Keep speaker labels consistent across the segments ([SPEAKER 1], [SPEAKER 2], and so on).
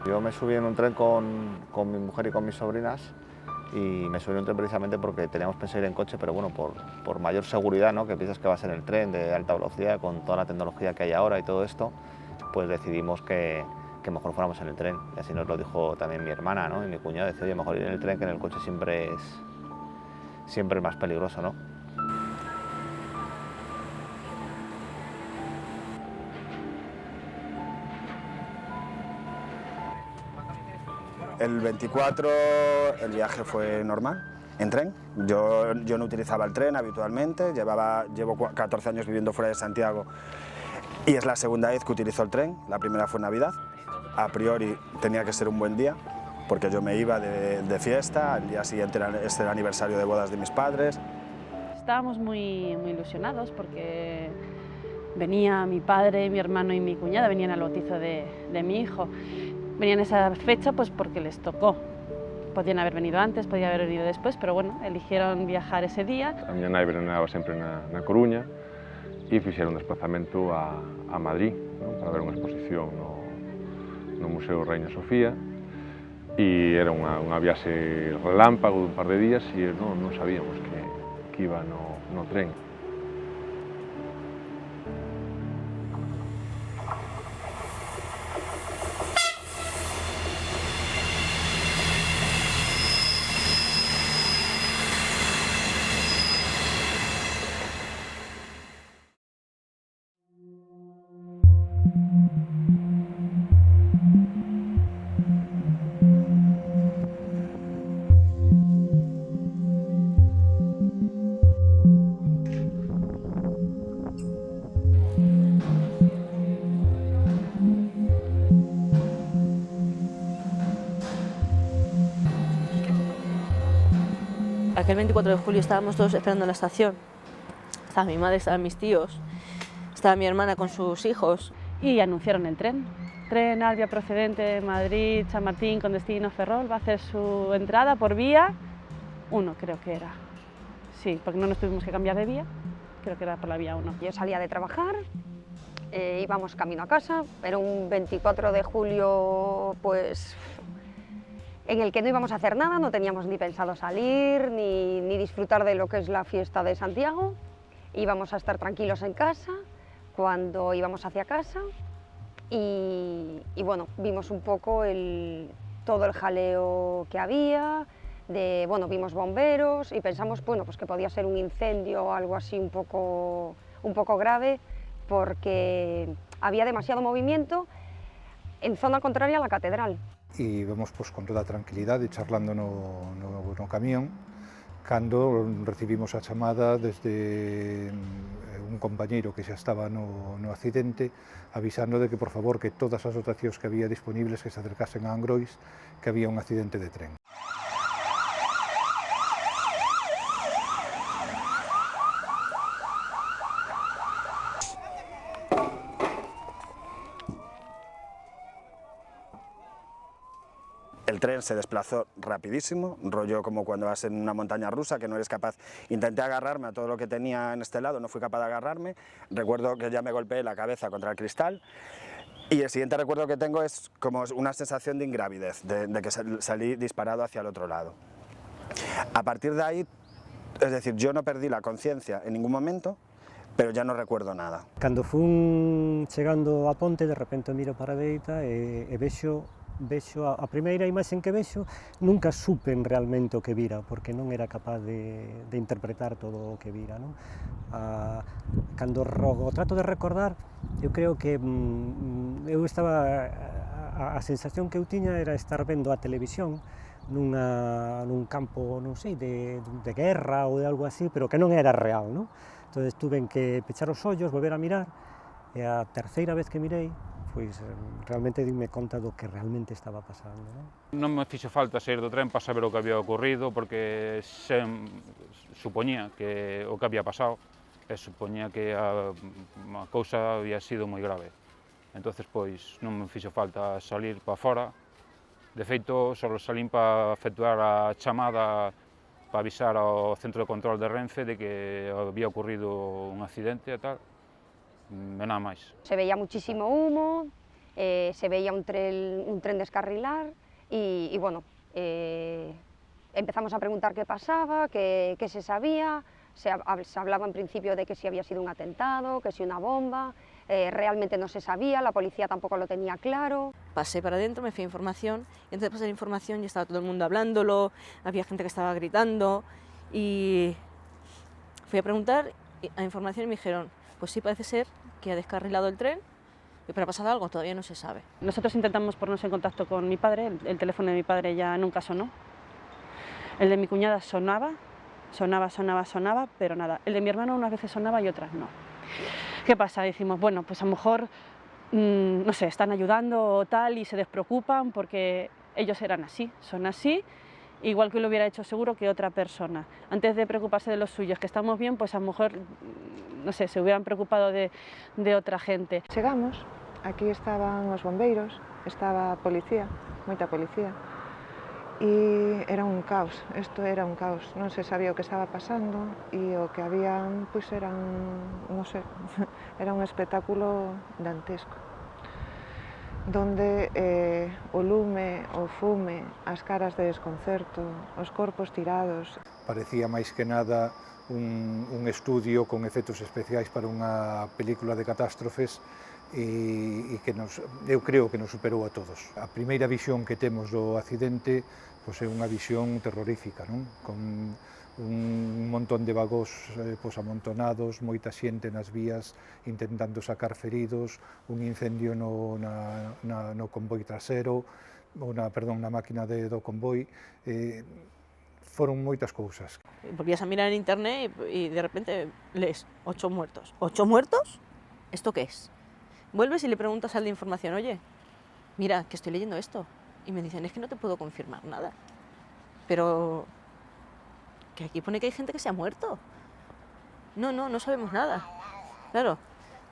[SPEAKER 1] Yo me subí en un tren con mi mujer y con mis sobrinas y me subí en un tren precisamente porque teníamos pensado ir en coche, pero bueno, por mayor seguridad, ¿no? Que piensas que va a ser el tren de alta velocidad con toda la tecnología que hay ahora y todo esto, pues decidimos que mejor fuéramos en el tren. Y así nos lo dijo también mi hermana, ¿no? Y mi cuñado, dice, oye, mejor ir en el tren, que en el coche siempre es más peligroso, ¿no?
[SPEAKER 2] El 24 el viaje fue normal, en tren. Yo no utilizaba el tren habitualmente, llevo 14 años viviendo fuera de Santiago y es la segunda vez que utilizo el tren. La primera fue en Navidad. A priori tenía que ser un buen día porque yo me iba de fiesta, al día siguiente era el aniversario de bodas de mis padres.
[SPEAKER 3] Estábamos muy ilusionados porque venía mi padre, mi hermano y mi cuñada, venían al bautizo de mi hijo. Venían esa fecha pues porque les tocó. Podían haber venido antes, podían haber venido después, pero bueno, eligieron viajar ese día.
[SPEAKER 4] A miña nai veranaba sempre na Coruña e fixeron un desplazamento a Madrid, non? Para ver unha exposición no Museo Reina Sofía, e era unha viaxe relámpago dun par de días e non sabíamos que iba no tren.
[SPEAKER 5] Aquel 24 de julio estábamos todos esperando en la estación. Estaba mi madre, estaban mis tíos, estaba mi hermana con sus hijos.
[SPEAKER 3] Y anunciaron el tren. Tren Albia procedente de Madrid, Chamartín, con destino Ferrol, va a hacer su entrada por vía 1, creo que era. Sí, porque no nos tuvimos que cambiar de vía, creo que era por la vía 1.
[SPEAKER 6] Yo salía de trabajar, íbamos camino a casa, era un 24 de julio pues en el que no íbamos a hacer nada, no teníamos ni pensado salir, ni disfrutar de lo que es la fiesta de Santiago. Íbamos a estar tranquilos en casa cuando íbamos hacia casa y bueno, vimos un poco todo el jaleo que había, bueno, vimos bomberos y pensamos bueno, pues que podía ser un incendio o algo así un poco grave porque había demasiado movimiento en zona contraria a la catedral.
[SPEAKER 7] E vemos pues, con toda a tranquilidade charlando no camión cando recibimos a chamada desde un compañeiro que xa estaba no accidente avisando de que por favor que todas as dotacións que había disponibles que se acercasen a Angrois que había un accidente de tren.
[SPEAKER 2] El tren se desplazó rapidísimo, rollo como cuando vas en una montaña rusa que no eres capaz. Intenté agarrarme a todo lo que tenía en este lado, no fui capaz de agarrarme. Recuerdo que ya me golpeé la cabeza contra el cristal. Y el siguiente recuerdo que tengo es como una sensación de ingravidez, de que salí disparado hacia el otro lado. A partir de ahí, es decir, yo no perdí la conciencia en ningún momento, pero ya no recuerdo nada.
[SPEAKER 8] Cando fun chegando a ponte, de repente miro para a dereita e vexo a primeira imaxen que vexo, nunca supen realmente o que vira, porque non era capaz de interpretar todo o que vira. Non? Cando o trato de recordar, eu creo que eu estaba, a sensación que eu tiña era estar vendo a televisión nun campo, non sei, de guerra ou de algo así, pero que non era real. Non? Entón, tuve que pechar os ollos, volver a mirar, e a terceira vez que mirei, pois realmente dime conta do que realmente estaba pasando.
[SPEAKER 9] Non me fixo falta sair do tren para saber o que había ocurrido, porque supoñía que o que había pasado, e supoñía que a cousa había sido moi grave. Entonces, pois, non me fixo falta salir para fora. De feito, só salín para efectuar a chamada para avisar ao centro de control de Renfe de que había ocurrido un accidente e tal. Nada máis.
[SPEAKER 6] Se veía muchísimo humo, se veía un tren descarrilar y bueno, empezamos a preguntar qué pasaba, qué se sabía. Se hablaba en principio de que si había sido un atentado, que si una bomba, realmente no se sabía, la policía tampoco lo tenía claro.
[SPEAKER 5] Pasé para adentro, me fui a información, y antes de pasar a información ya estaba todo el mundo hablándolo, había gente que estaba gritando, y fui a preguntar a información y me dijeron, pues sí, parece ser que ha descarrilado el tren, pero ha pasado algo, todavía no se sabe.
[SPEAKER 3] Nosotros intentamos ponernos en contacto con mi padre, el teléfono de mi padre ya nunca sonó. El de mi cuñada sonaba, pero nada. El de mi hermano unas veces sonaba y otras no. ¿Qué pasa? Decimos, bueno, pues a lo mejor, no sé, están ayudando o tal y se despreocupan porque ellos eran así, son así, igual que lo hubiera hecho seguro que otra persona. Antes de preocuparse de los suyos, que estamos bien, pues a lo mejor, no sé, se hubieran preocupado de otra gente.
[SPEAKER 10] Chegamos, aquí estaban os bombeiros, estaba a policía, moita policía, e era un caos, isto era un caos, non se sabía o que estaba pasando e o que habían, pois eran, non sei, era un espectáculo dantesco, donde o lume, o fume, as caras de desconcerto, os corpos tirados.
[SPEAKER 7] Parecía máis que nada un estudio con efectos especiais para unha película de catástrofes e que eu creo que nos superou a todos. A primeira visión que temos do accidente pois é unha visión terrorífica, non? Con un montón de vagós amontonados, moita xente nas vías intentando sacar feridos, un incendio no convoi trasero, na máquina do convoi, foron moitas cousas.
[SPEAKER 5] Volvías a mirar en internet y de repente lees 8 muertos. ¿8 muertos? ¿Esto qué es? Vuelves y le preguntas al de información, oye, mira, que estoy leyendo esto. Y me dicen, es que no te puedo confirmar nada. Pero que aquí pone que hay gente que se ha muerto. No sabemos nada. Claro,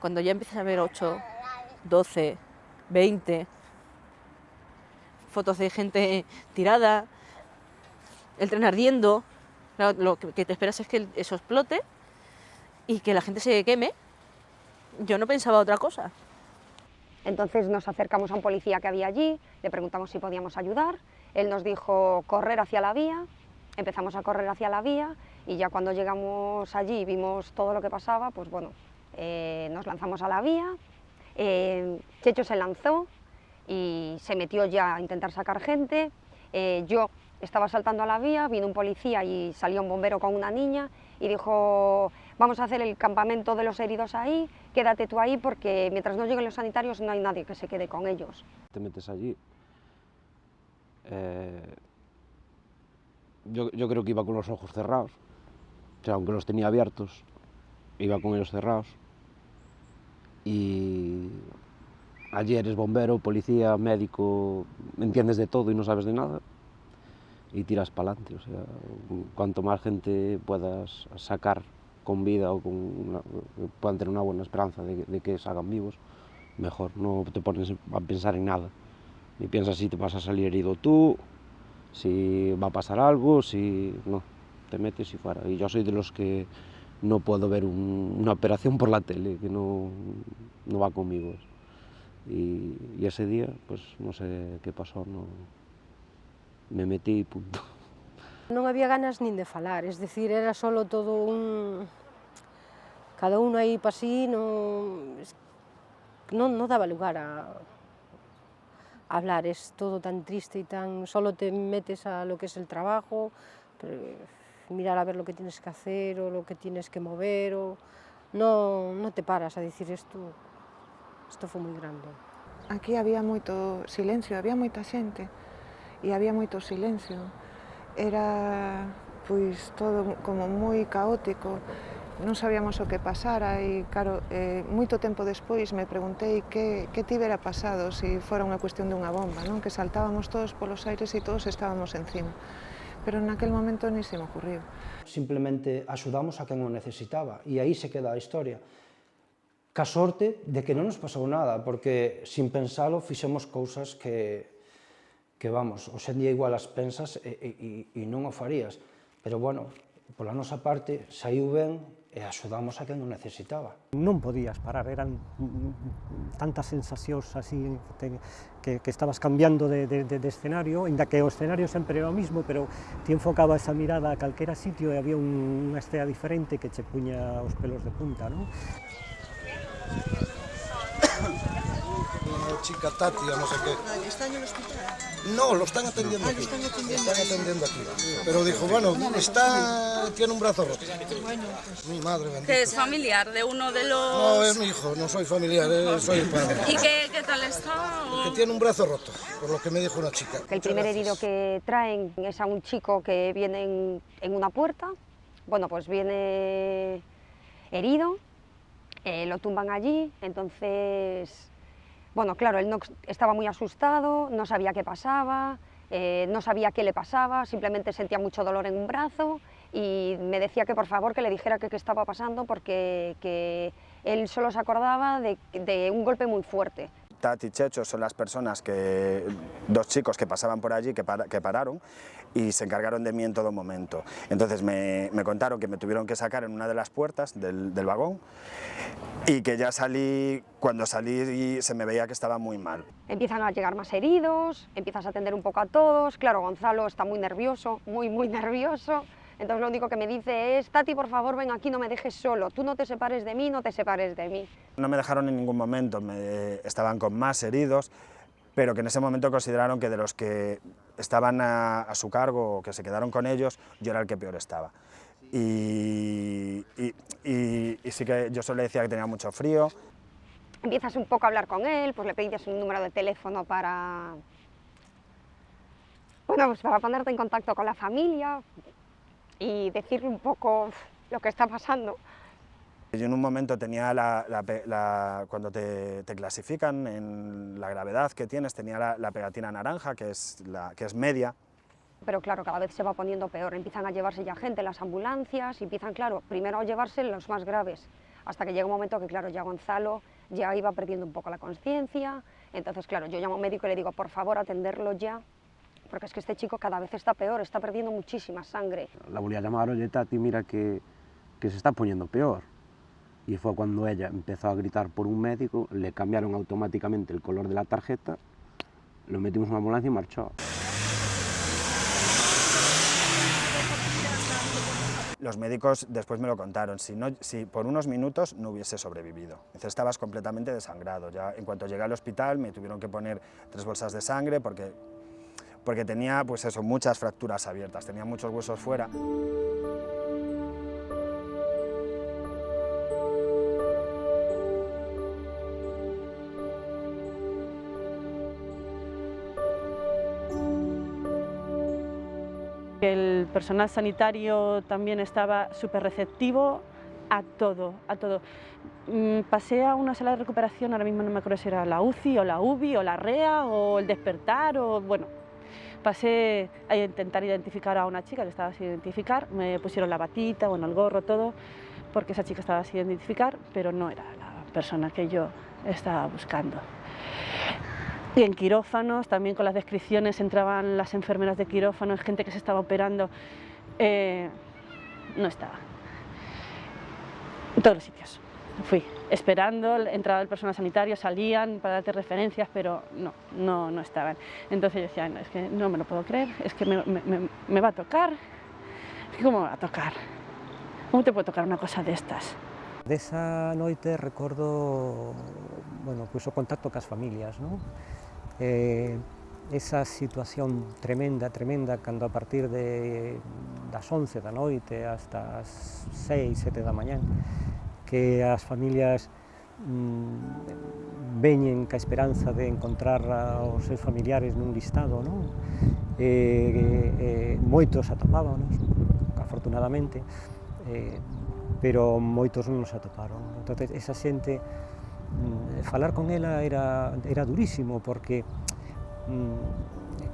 [SPEAKER 5] cuando ya empiezas a ver 8, 12, 20 fotos de gente tirada, el tren ardiendo, claro, lo que te esperas es que eso explote y que la gente se queme. Yo no pensaba otra cosa.
[SPEAKER 6] Entonces nos acercamos a un policía que había allí, le preguntamos si podíamos ayudar, él nos dijo correr hacia la vía, empezamos a correr hacia la vía y ya cuando llegamos allí y vimos todo lo que pasaba, pues bueno, nos lanzamos a la vía, Checho se lanzó y se metió ya a intentar sacar gente, yo estaba saltando a la vía, vino un policía y salió un bombero con una niña y dijo, vamos a hacer el campamento de los heridos ahí, quédate tú ahí porque mientras no lleguen los sanitarios no hay nadie que se quede con ellos.
[SPEAKER 11] Te metes allí, yo creo que iba con los ojos cerrados, o sea, aunque los tenía abiertos, iba con ellos cerrados. Y allí eres bombero, policía, médico, entiendes de todo y no sabes de nada. Y tiras para adelante, o sea, cuanto más gente puedas sacar con vida o puedan tener una buena esperanza de que salgan vivos, mejor. No te pones a pensar en nada, ni piensas si te vas a salir herido tú, si va a pasar algo, si no, te metes y fuera. Y yo soy de los que no puedo ver una operación por la tele, que no va conmigo. Y ese día, pues no sé qué pasó, me metí e punto.
[SPEAKER 12] Non había ganas nin de falar, es decir, era solo todo cada uno aí para sí, non daba lugar a hablar, es todo tan triste y tan... Solo te metes a lo que es el trabajo, mirar a ver lo que tienes que hacer o lo que tienes que mover, o no te paras a decir esto foi moi grande.
[SPEAKER 10] Aquí había moito silencio, había moita xente, e había moito silencio. Era, pois, todo como moi caótico, non sabíamos o que pasara e, claro, moito tempo despois me preguntei que tivera pasado se fora unha cuestión dunha bomba, non? Que saltábamos todos polos aires e todos estábamos encima. Pero naquel momento ni se me ocurriu.
[SPEAKER 13] Simplemente axudamos a quen o necesitaba e aí se queda a historia. Ca sorte de que non nos pasou nada, porque sin pensalo fixemos cousas que vamos, hoxe en día igual as pensas e non o farías, pero bueno, pola nosa parte saiu ben e axudamos a quen o necesitaba.
[SPEAKER 8] Non podías parar, eran tantas sensacións así que estabas cambiando de escenario, ainda que o escenario sempre era o mismo, pero ti enfocaba esa mirada a calquera sitio e había unha estea diferente que che puña os pelos de punta, non?
[SPEAKER 14] Una chica Tati, o no sé qué.
[SPEAKER 15] ¿Está en el hospital?
[SPEAKER 14] No, lo están atendiendo aquí.
[SPEAKER 15] Lo están
[SPEAKER 14] atendiendo aquí. Pero dijo, bueno, tiene un brazo roto.
[SPEAKER 15] Bueno, pues.
[SPEAKER 14] Mi madre bendita.
[SPEAKER 16] ¿Que es familiar de uno de los...?
[SPEAKER 14] No, es mi hijo, no soy familiar, soy el padre.
[SPEAKER 16] ¿Y qué tal está?
[SPEAKER 14] Que tiene un brazo roto, por lo que me dijo una chica.
[SPEAKER 6] El primer herido que traen es a un chico que viene en una puerta. Bueno, pues viene herido, lo tumban allí, entonces... Bueno, claro, él no, estaba muy asustado, no sabía qué pasaba, no sabía qué le pasaba, simplemente sentía mucho dolor en un brazo y me decía que por favor que le dijera qué estaba pasando porque que él solo se acordaba de un golpe muy fuerte.
[SPEAKER 2] Tati y Checho son las personas dos chicos que pasaban por allí, que pararon y se encargaron de mí en todo momento. Entonces me contaron que me tuvieron que sacar en una de las puertas del vagón y que ya cuando salí se me veía que estaba muy mal.
[SPEAKER 6] Empiezan a llegar más heridos, empiezas a atender un poco a todos, claro, Gonzalo está muy nervioso, muy nervioso. Entonces lo único que me dice es, Tati, por favor, ven aquí, no me dejes solo, tú no te separes de mí, no te separes de mí.
[SPEAKER 2] No me dejaron en ningún momento, estaban con más heridos, pero que en ese momento consideraron que de los que estaban a su cargo o que se quedaron con ellos, yo era el que peor estaba. Y sí que yo solo le decía que tenía mucho frío.
[SPEAKER 6] Empiezas un poco a hablar con él, pues le pedías un número de teléfono para ponerte en contacto con la familia y decirle un poco lo que está pasando.
[SPEAKER 2] Yo en un momento tenía cuando te clasifican en la gravedad que tienes, tenía la pegatina naranja, que es media.
[SPEAKER 6] Pero claro, cada vez se va poniendo peor, empiezan a llevarse ya gente en las ambulancias, y empiezan, claro, primero a llevarse los más graves, hasta que llega un momento que, claro, ya Gonzalo ya iba perdiendo un poco la conciencia, entonces, claro, yo llamo a un médico y le digo, por favor, atenderlo ya, porque es que este chico cada vez está peor, está perdiendo muchísima sangre.
[SPEAKER 11] La volví a llamar, oye, Tati, mira que se está poniendo peor. Y fue cuando ella empezó a gritar por un médico, le cambiaron automáticamente el color de la tarjeta, lo metimos en una ambulancia y marchó.
[SPEAKER 2] Los médicos después me lo contaron, si por unos minutos no hubiese sobrevivido. Estabas completamente desangrado. Ya en cuanto llegué al hospital me tuvieron que poner 3 bolsas de sangre porque tenía pues eso, muchas fracturas abiertas, tenía muchos huesos fuera.
[SPEAKER 3] El personal sanitario también estaba súper receptivo a todo, a todo. Pasé a una sala de recuperación, ahora mismo no me acuerdo si era la UCI o la UBI o la REA o el despertar o bueno. Pasé a intentar identificar a una chica que estaba sin identificar, me pusieron la batita, bueno, el gorro, todo, porque esa chica estaba sin identificar, pero no era la persona que yo estaba buscando. Y en quirófanos, también con las descripciones, entraban las enfermeras de quirófano, gente que se estaba operando, no estaba. En todos los sitios. Fui esperando, entraba el personal sanitario, salían para darte referencias, pero no estaban. Entonces yo decía, no, es que no me lo puedo creer, es que me va a tocar. ¿Cómo me va a tocar? ¿Cómo te puede tocar una cosa de estas?
[SPEAKER 8] Desa noite recordo, bueno, pois o contacto cas familias, non? Esa situación tremenda, cando a partir das 11 da noite hasta as 6, 7 da mañán, que as familias veñen ca esperanza de encontrar aos seus familiares nun listado, non? Moitos atopábanos, afortunadamente, pero moitos non nos atoparon. Entón, esa xente, falar con ela era durísimo, porque,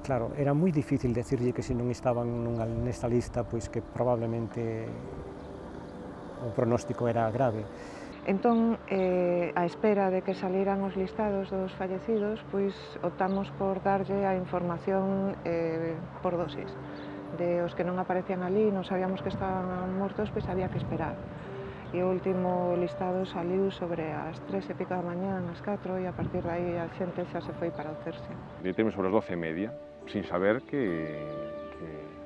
[SPEAKER 8] claro, era moi difícil decirlle que se non estaban nesta lista, pois que probablemente o pronóstico era grave.
[SPEAKER 10] Entón, a espera de que salieran os listados dos fallecidos, pois optamos por darlle a información por dosis. De os que non aparecían ali, non sabíamos que estaban mortos, pois había que esperar. E o último listado saliu sobre as 3 e pico da mañá, as 4, e a partir de aí a xente xa se foi para o Cercio.
[SPEAKER 4] Deiteme sobre as 12:30, sin saber que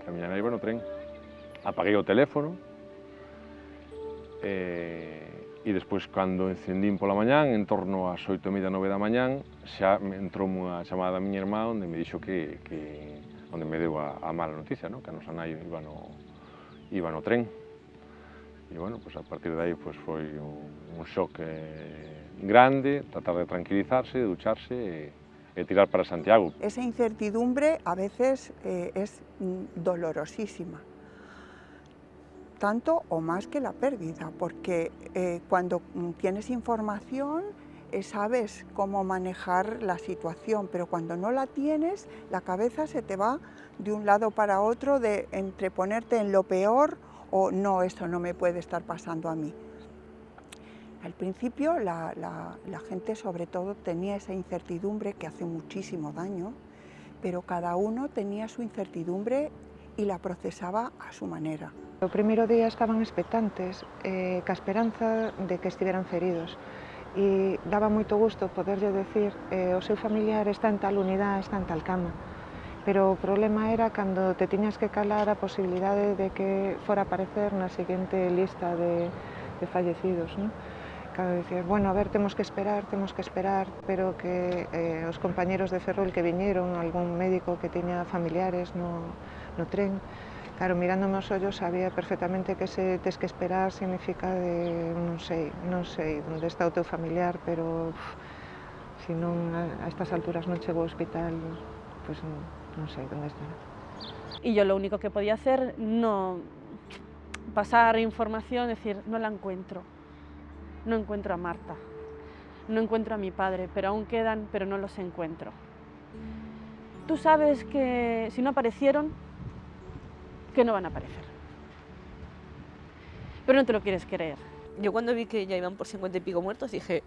[SPEAKER 4] a miña nai iba no tren. Apaguei o teléfono, e despois, cando encendín pola mañán, en torno ás 8:30, 9 da mañán, xa me entrou unha chamada da miña irmá onde me dixo onde me deu a mala noticia, que a nosa nai iba no tren. E, bueno, pues a partir de aí foi un shock grande, tratar de tranquilizarse, de ducharse e tirar para Santiago.
[SPEAKER 17] Esa incertidumbre a veces es dolorosísima, tanto o más que la pérdida, porque cuando tienes información sabes cómo manejar la situación, pero cuando no la tienes, la cabeza se te va de un lado para otro, entre ponerte en lo peor o no, esto no me puede estar pasando a mí. Al principio la gente sobre todo tenía esa incertidumbre que hace muchísimo daño, pero cada uno tenía su incertidumbre y la procesaba a su manera.
[SPEAKER 10] O primeiro día estaban expectantes, ca esperanza de que estiveran feridos. E daba moito gusto poderlle decir o seu familiar está en tal unidade, está en tal cama. Pero o problema era cando te tiñas que calar a posibilidade de que fora a aparecer na seguinte lista de fallecidos, non? Cando dicías, bueno, a ver, temos que esperar, pero que os compañeros de Ferrol que viñeron, algún médico que tiña familiares no tren, claro, mirándome os ollos sabía perfectamente que ese tes que esperar significa de non sei onde está o teu familiar, pero se non a estas alturas non chego ao hospital, pois non sei onde estará.
[SPEAKER 3] Y yo lo único que podía hacer, no pasar información, decir, no la encuentro. No encuentro a Marta, no encuentro a mi padre, pero aún quedan, pero no los encuentro. Tú sabes que si no aparecieron, que no van a aparecer. Pero no te lo quieres creer.
[SPEAKER 5] Yo cuando vi que ya iban por 50 y pico muertos, dije,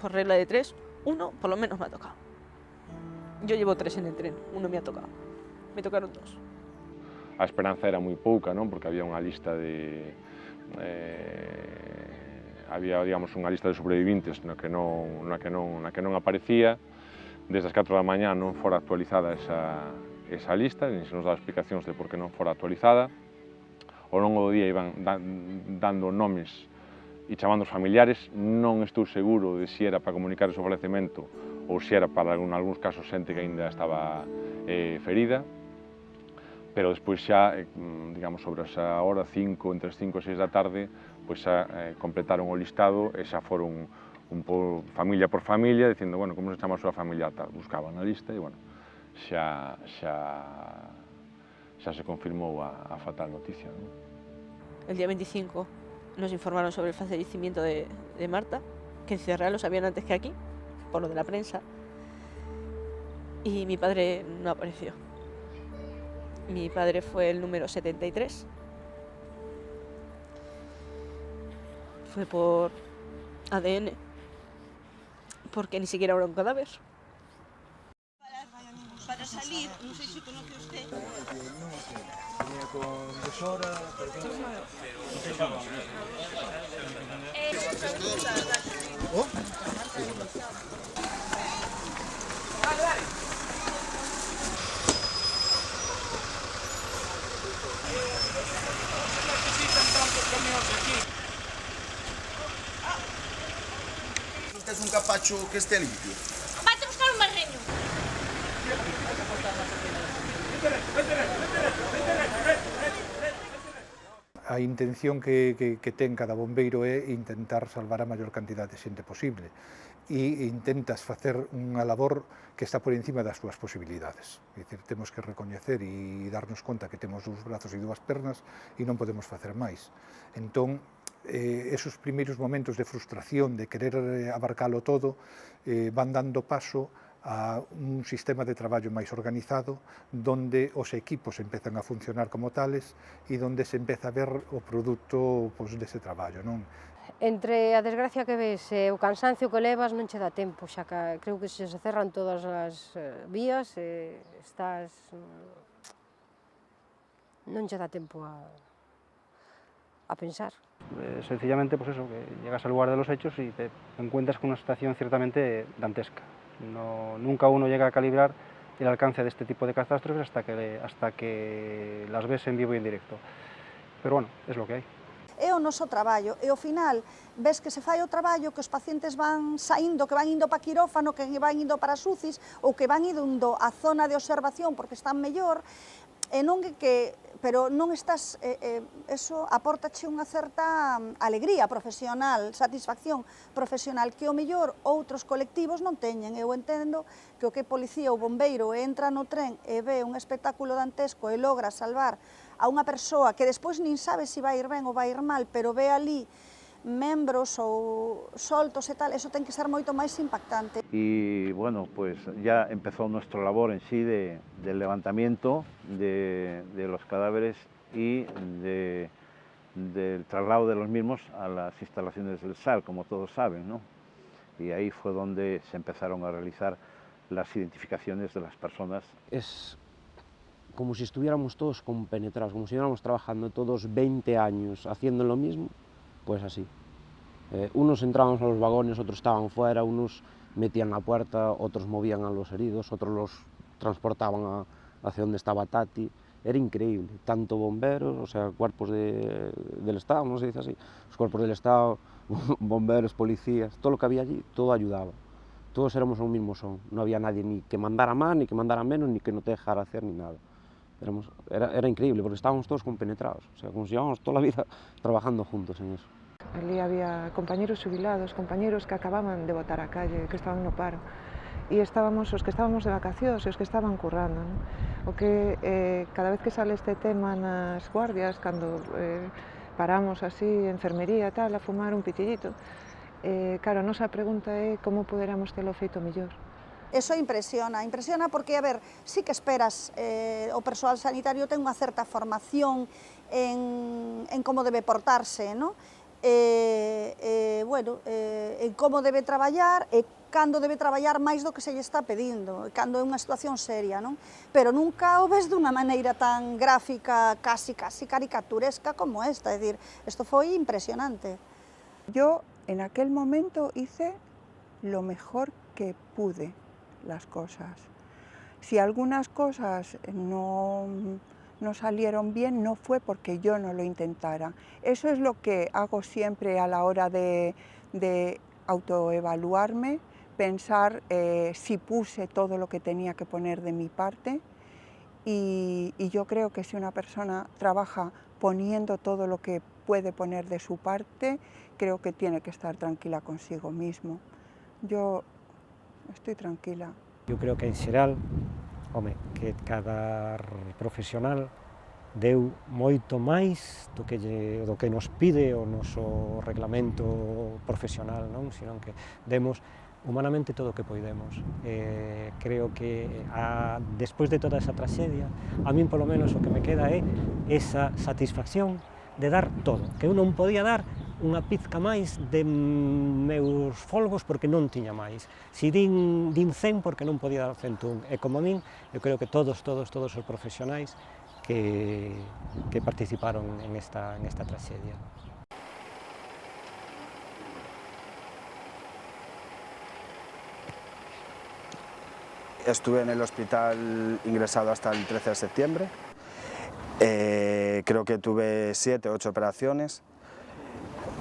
[SPEAKER 5] por regla de 3, uno por lo menos me ha tocado. Yo llevo 3 en el tren, uno me ha tocado. Me tocaron 2.
[SPEAKER 4] A esperanza era moi pouca, porque había unha lista de... había, digamos, unha lista de sobrevivintes na que non aparecía. Desde as 4 da mañá non fora actualizada esa lista, nin se nos daba explicacións de por que non fora actualizada. Ao longo do día iban dando nomes e chamando os familiares. Non estou seguro de se era para comunicar o seu falecemento ou se era para, en algúns casos, xente que aínda estaba ferida. Pero despois xa, digamos, sobre esa hora, entre as 5 e 6 da tarde, pois xa completaron o listado e xa foron familia por familia, dicindo, bueno, como se chama a súa familia, tal, buscaban na lista e, bueno, xa se confirmou a fatal noticia, ¿no?
[SPEAKER 5] El día 25 nos informaron sobre el fallecimiento de Marta, que en Ciudad Real lo sabían antes que aquí, por lo de la prensa, y mi padre no apareció. Mi padre fue el número 73. Fue por ADN, porque ni siquiera era un cadáver.
[SPEAKER 16] Para salir, no sé si conoce usted.
[SPEAKER 14] Venía con Desora, ¿Oh?
[SPEAKER 18] Usted es un capacho que esté limpio.
[SPEAKER 16] Vete a buscar un barreño.
[SPEAKER 7] A intención que ten cada bombeiro é intentar salvar a maior cantidade de xente posible e intentas facer unha labor que está por encima das túas posibilidades. É dicir, temos que recoñecer e darnos conta que temos 2 brazos e 2 pernas e non podemos facer máis. Entón, esos primeiros momentos de frustración, de querer abarcalo todo, van dando paso a un sistema de traballo máis organizado, donde os equipos empezan a funcionar como tales e donde se empeza a ver o produto dese traballo, non?
[SPEAKER 12] Entre a desgracia que ves e o cansancio que levas non che dá tempo, xa que creo que se cerran todas as vías e estás... non che dá tempo a pensar.
[SPEAKER 19] Sencillamente, pues eso, que llegas al lugar de los hechos y te encuentras con una situación ciertamente dantesca. Nunca uno llega a calibrar el alcance de este tipo de catástrofes hasta que las ves en vivo y en directo. Pero bueno, es lo que hay.
[SPEAKER 20] É o noso traballo, e ao final ves que se fai o traballo, que os pacientes van saindo, que van indo para quirófano, que van indo para as UCIs, ou que van indo á zona de observación porque están mellor, e non que, pero non estás, eso apórtache unha certa alegría profesional, satisfacción profesional que o mellor outros colectivos non teñen. Eu entendo que o que policía ou bombeiro entra no tren e ve un espectáculo dantesco e logra salvar a unha persoa que despois nin sabe se vai ir ben ou vai ir mal, pero ve ali membros ou soltos e tal, eso ten que ser moito máis impactante.
[SPEAKER 21] Y bueno, pues ya empezó nuestra labor en sí del levantamiento de los cadáveres y del traslado de los mismos a las instalaciones del SAL, como todos saben, ¿no? Y ahí fue donde se empezaron a realizar las identificaciones de las personas.
[SPEAKER 11] Es como si estuviéramos todos compenetrados, como si estuviéramos trabajando todos 20 años haciendo lo mismo, pues así. Unos entrábamos a los vagones, otros estaban fuera, unos metían la puerta, otros movían a los heridos, otros los transportaban hacia donde estaba Tati. Era increíble, tanto bomberos, o sea, cuerpos del Estado, no se dice así, los cuerpos del Estado, bomberos, policías, todo lo que había allí, todo ayudaba. Todos éramos un mismo son, no había nadie ni que mandara más, ni que mandara menos, ni que no te dejara hacer ni nada. Era increíble, porque estábamos todos compenetrados, o sea, como si llevábamos toda la vida trabajando juntos en eso.
[SPEAKER 10] Ali había compañeros jubilados, compañeros que acababan de botar a calle, que estaban no paro. E estábamos os que estábamos de vacacións e os que estaban currando. Non? O que cada vez que sale este tema nas guardias, cando paramos así, enfermería e tal, a fumar un pitillito, claro, a nosa pregunta é como poderamos telo feito mellor.
[SPEAKER 20] Eso impresiona porque, a ver, sí que esperas, o persoal sanitario ten unha certa formación en como debe portarse, ¿no? Bueno, en como debe traballar e cando debe traballar máis do que se lle está pedindo, cando é unha situación seria, non? Pero nunca o ves dunha maneira tan gráfica, casi caricaturesca como esta, é dicir, isto foi impresionante.
[SPEAKER 17] Yo en aquel momento hice lo mejor que pude las cosas. Si algunas cosas no salieron bien, no fue porque yo no lo intentara. Eso es lo que hago siempre a la hora de autoevaluarme, pensar si puse todo lo que tenía que poner de mi parte y yo creo que si una persona trabaja poniendo todo lo que puede poner de su parte, creo que tiene que estar tranquila consigo mismo. Yo estoy tranquila.
[SPEAKER 8] Eu creo que en xeral, home, que cada profesional deu moito máis do que nos pide o noso reglamento profesional, non? Senón que demos humanamente todo o que poidemos. Creo que despois de toda esa traxedia, a min polo menos o que me queda é esa satisfacción de dar todo, que eu non podía dar unha pizca máis de meus folgos porque non tiña máis. Si din 100 porque non podía dar 101. E como a min, eu creo que todos os profesionais que participaron en esta traxedia.
[SPEAKER 2] Estuve en el hospital ingresado hasta el 13 de septiembre. Creo que tuve 7 o 8 operaciones.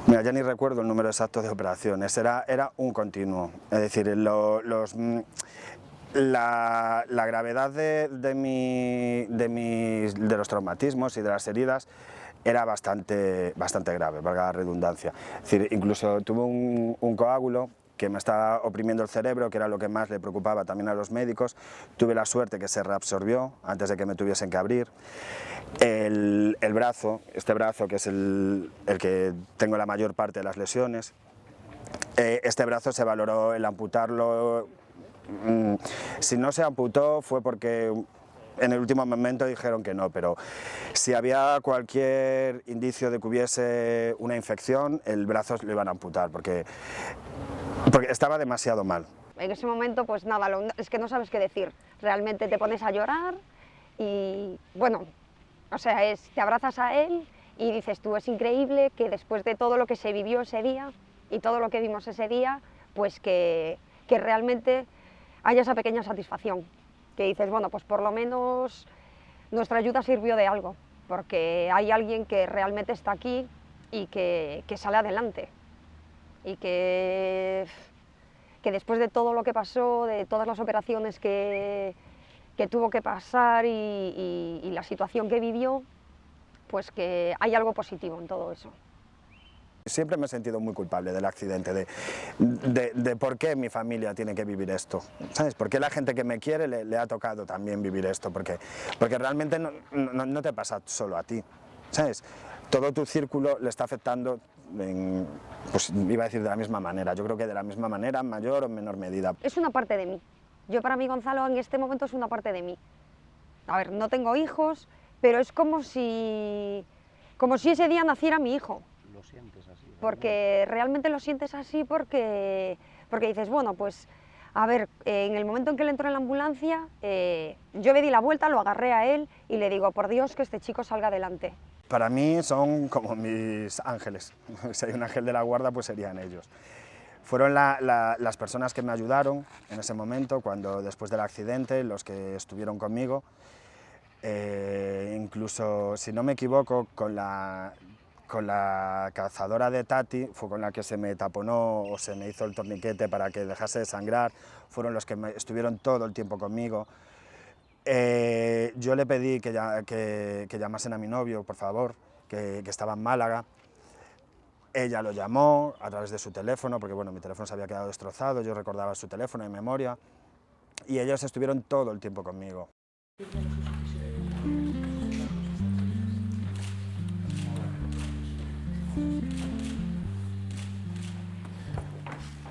[SPEAKER 2] Mira, ya ni recuerdo el número exacto de operaciones, era un continuo. Es decir, la gravedad de los traumatismos y de las heridas era bastante grave, valga la redundancia. Es decir, incluso tuve un coágulo que me estaba oprimiendo el cerebro, que era lo que más le preocupaba también a los médicos. Tuve la suerte que se reabsorbió antes de que me tuviesen que abrir. El brazo, este brazo que es el que tengo la mayor parte de las lesiones, este brazo se valoró el amputarlo. Si no se amputó fue porque en el último momento dijeron que no, pero si había cualquier indicio de que hubiese una infección, el brazo lo iban a amputar, porque estaba demasiado mal.
[SPEAKER 6] En ese momento, pues nada, es que no sabes qué decir. Realmente te pones a llorar y, bueno, o sea, te abrazas a él Y dices tú, es increíble que después de todo lo que se vivió ese día y todo lo que vimos ese día, pues que realmente haya esa pequeña satisfacción, que dices, bueno, pues por lo menos nuestra ayuda sirvió de algo, porque hay alguien que realmente está aquí y que sale adelante, y que después de todo lo que pasó, de todas las operaciones que tuvo que pasar y la situación que vivió, pues que hay algo positivo en todo eso.
[SPEAKER 2] Siempre me he sentido muy culpable del accidente, de por qué mi familia tiene que vivir esto, ¿sabes? ¿Por qué la gente que me quiere le ha tocado también vivir esto? Porque realmente no te pasa solo a ti, ¿sabes? Todo tu círculo le está afectando, pues iba a decir de la misma manera, yo creo que de la misma manera, en mayor o menor medida.
[SPEAKER 6] Es una parte de mí. Yo para mí Gonzalo en este momento es una parte de mí. A ver, no tengo hijos, pero es como si ese día naciera mi hijo.
[SPEAKER 11] Lo sientes así.
[SPEAKER 6] Porque realmente lo sientes así porque dices, bueno, pues a ver, en el momento en que él entró en la ambulancia, yo le di la vuelta, lo agarré a él y le digo, por Dios, que este chico salga adelante.
[SPEAKER 2] Para mí son como mis ángeles, si hay un ángel de la guarda pues serían ellos. Fueron las personas que me ayudaron en ese momento, después del accidente, los que estuvieron conmigo, incluso, si no me equivoco, con la cazadora de Tati, fue con la que se me taponó o se me hizo el torniquete para que dejase de sangrar, fueron los que estuvieron todo el tiempo conmigo. Yo le pedí que llamasen a mi novio, por favor, que estaba en Málaga. Ella lo llamó a través de su teléfono, porque bueno, mi teléfono se había quedado destrozado, yo recordaba su teléfono en memoria, y ellos estuvieron todo el tiempo conmigo.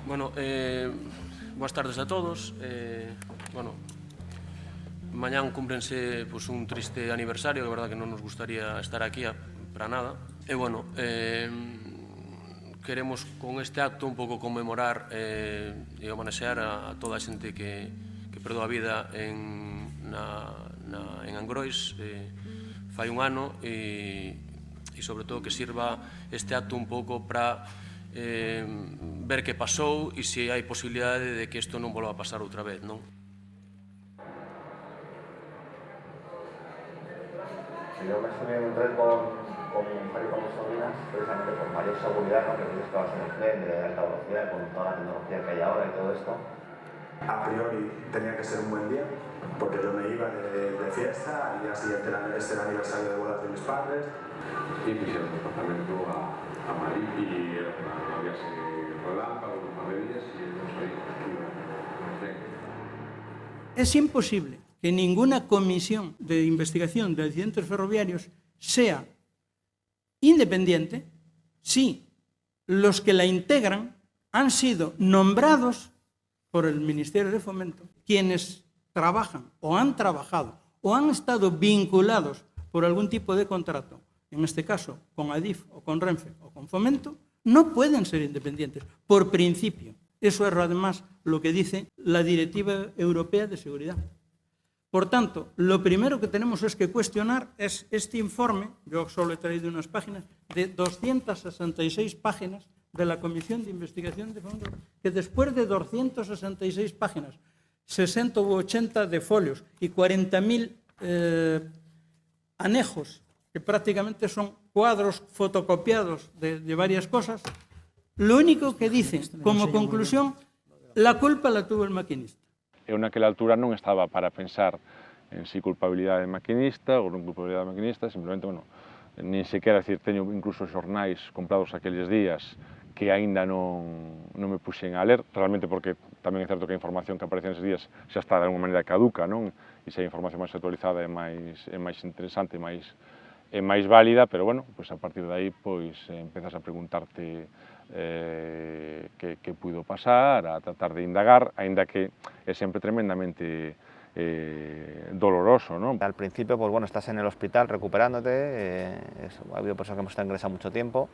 [SPEAKER 1] Bueno, boas tardes a todos. Bueno, mañán cúmplense pues, un triste aniversario, de verdad que non nos gustaría estar aquí para nada. E, bueno, queremos con este acto un pouco conmemorar e homenaxear a toda a xente que perdeu a vida en Angrois fai un ano e sobre todo que sirva este acto un pouco para ver que pasou e se hai posibilidade de que isto non volva a pasar outra vez, non?
[SPEAKER 22] Yo me encontré con mi mujer y con mis sobrinas precisamente por mayor seguridad, ¿no? Que tú estabas en el tren de alta velocidad con toda la tecnología que hay ahora y todo esto.
[SPEAKER 2] A priori tenía que ser un buen día, porque yo me iba de fiesta, al día siguiente era el aniversario de bodas de mis padres.
[SPEAKER 4] Y fixemos un desplazamento a Madrid y había ese relámpago, un par de días y nos ahí
[SPEAKER 23] Es imposible que ninguna comisión de investigación de accidentes ferroviarios sea independiente si los que la integran han sido nombrados por el Ministerio de Fomento, quienes trabajan o han trabajado o han estado vinculados por algún tipo de contrato, en este caso con Adif o con Renfe o con Fomento, no pueden ser independientes, por principio. Eso es además lo que dice la Directiva Europea de Seguridad. Por tanto, lo primero que tenemos es que cuestionar es este informe, yo solo he traído unas páginas, de 266 páginas de la Comisión de Investigación de Fomento, que después de 266 páginas, 60 u 80 de folios y 40.000 anejos, que prácticamente son cuadros fotocopiados de varias cosas, lo único que dice como conclusión, la culpa la tuvo el maquinista.
[SPEAKER 4] Eu naquela altura non estaba para pensar en si culpabilidade maquinista ou non culpabilidade maquinista, simplemente, bueno, nin sequera, decir, teño incluso xornais comprados aqueles días que aínda non me puxen a ler, realmente porque tamén é certo que a información que aparece neses días xa está de alguma maneira caduca, non? E se a información máis actualizada é máis interesante, é máis válida, pero, bueno, pues a partir de aí, pois, empezas a preguntarte que puido pasar, a tratar de indagar, aínda que é sempre tremendamente doloroso, ¿no?
[SPEAKER 22] Al principio, pues bueno, estás en el hospital recuperándote, ha habido personas que hemos estado ingresadas mucho tiempo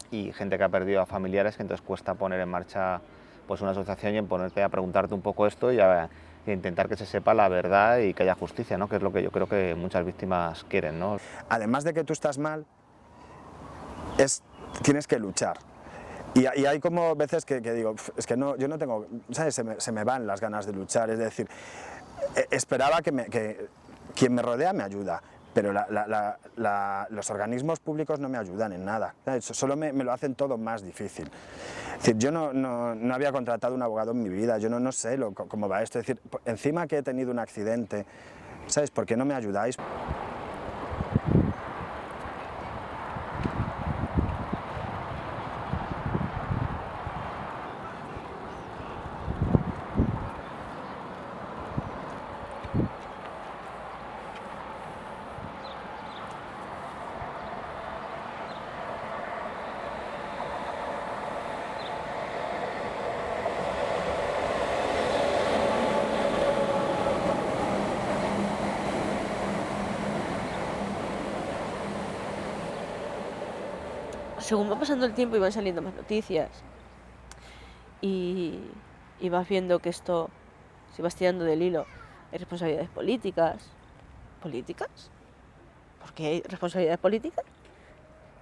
[SPEAKER 22] y gente que ha perdido a familiares, que entonces cuesta poner en marcha pues una asociación y en ponerte a preguntarte un poco esto y a intentar que se sepa la verdad y que haya justicia, ¿no? Que es lo que yo creo que muchas víctimas quieren, ¿no?
[SPEAKER 2] Además de que tú estás mal, tienes que luchar. Y hay como veces que digo, es que no, yo no tengo, ¿sabes? Se me van las ganas de luchar, es decir, esperaba que quien me rodea me ayuda, pero los organismos públicos no me ayudan en nada, ¿sabes? Solo me lo hacen todo más difícil. Es decir, yo no había contratado un abogado en mi vida, yo no sé cómo va esto, es decir, encima que he tenido un accidente, ¿sabes? ¿Por qué no me ayudáis?
[SPEAKER 5] Según va pasando el tiempo y van saliendo más noticias y vas viendo que esto, si vas tirando del hilo, hay responsabilidades políticas. ¿Políticas? ¿Por qué hay responsabilidades políticas?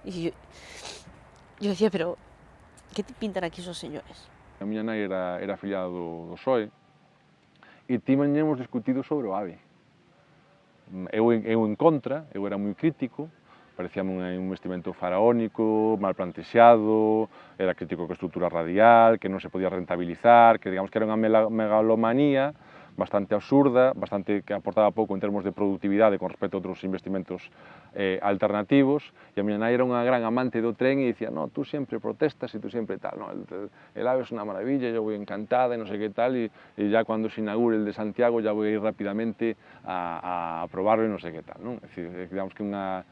[SPEAKER 5] Y yo decía, pero ¿qué te pintan aquí esos señores?
[SPEAKER 4] A miña nai era afiliada do PSOE e tiñamos discutido sobre o AVE. Eu en contra, eu era moi crítico, parecíame un investimento faraónico, mal plantexado, era crítico con estrutura radial, que non se podía rentabilizar, que digamos que era unha megalomanía bastante absurda, bastante que aportaba pouco en termos de productividade con respecto a outros investimentos alternativos, e a miña nai era unha gran amante do tren e dicía, no, tú sempre protestas e tú sempre tal, no, el AVE es una maravilla, yo voy encantada e non sei que tal, e ya cuando se inaugure el de Santiago ya voy a ir rápidamente a probarlo e non sei que tal, non? É dicir, digamos que unha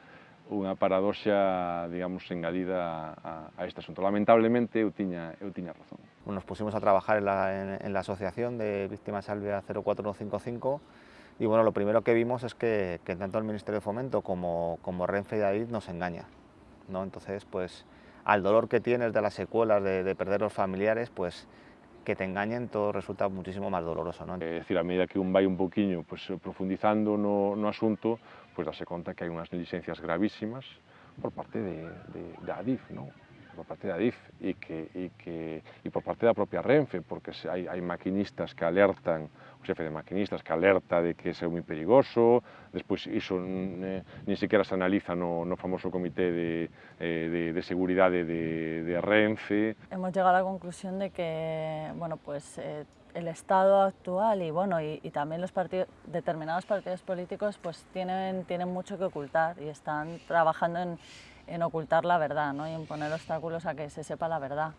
[SPEAKER 4] paradoxa, digamos, engadida a este asunto. Lamentablemente, eu tiña razón.
[SPEAKER 22] Nos pusimos a trabajar en la asociación de Víctimas Albia 04155 y bueno, lo primero que vimos es que tanto el Ministerio de Fomento como Renfe y Adif nos engaña, ¿no? Entonces, pues, al dolor que tienes de las secuelas de perder los familiares, pues, que te engañen todo resulta muchísimo más doloroso, ¿no?
[SPEAKER 4] É dicir, a medida que un vai un poquinho pues, profundizando no asunto, pues darse conta que hai unhas negligencias gravísimas por parte de Adif, ¿no? Por parte de Adif e por parte da propia Renfe, porque hai maquinistas que alertan, o xefe de maquinistas que alerta de que é moi perigoso, despois iso nin sequera se analiza no famoso comité de seguridade de Renfe.
[SPEAKER 9] Hemos llegado a la conclusión de que, bueno, pues el estado actual y bueno y también los determinados partidos políticos pues tienen mucho que ocultar y están trabajando en ocultar la verdad, ¿no? Y en poner obstáculos a que se sepa la verdad.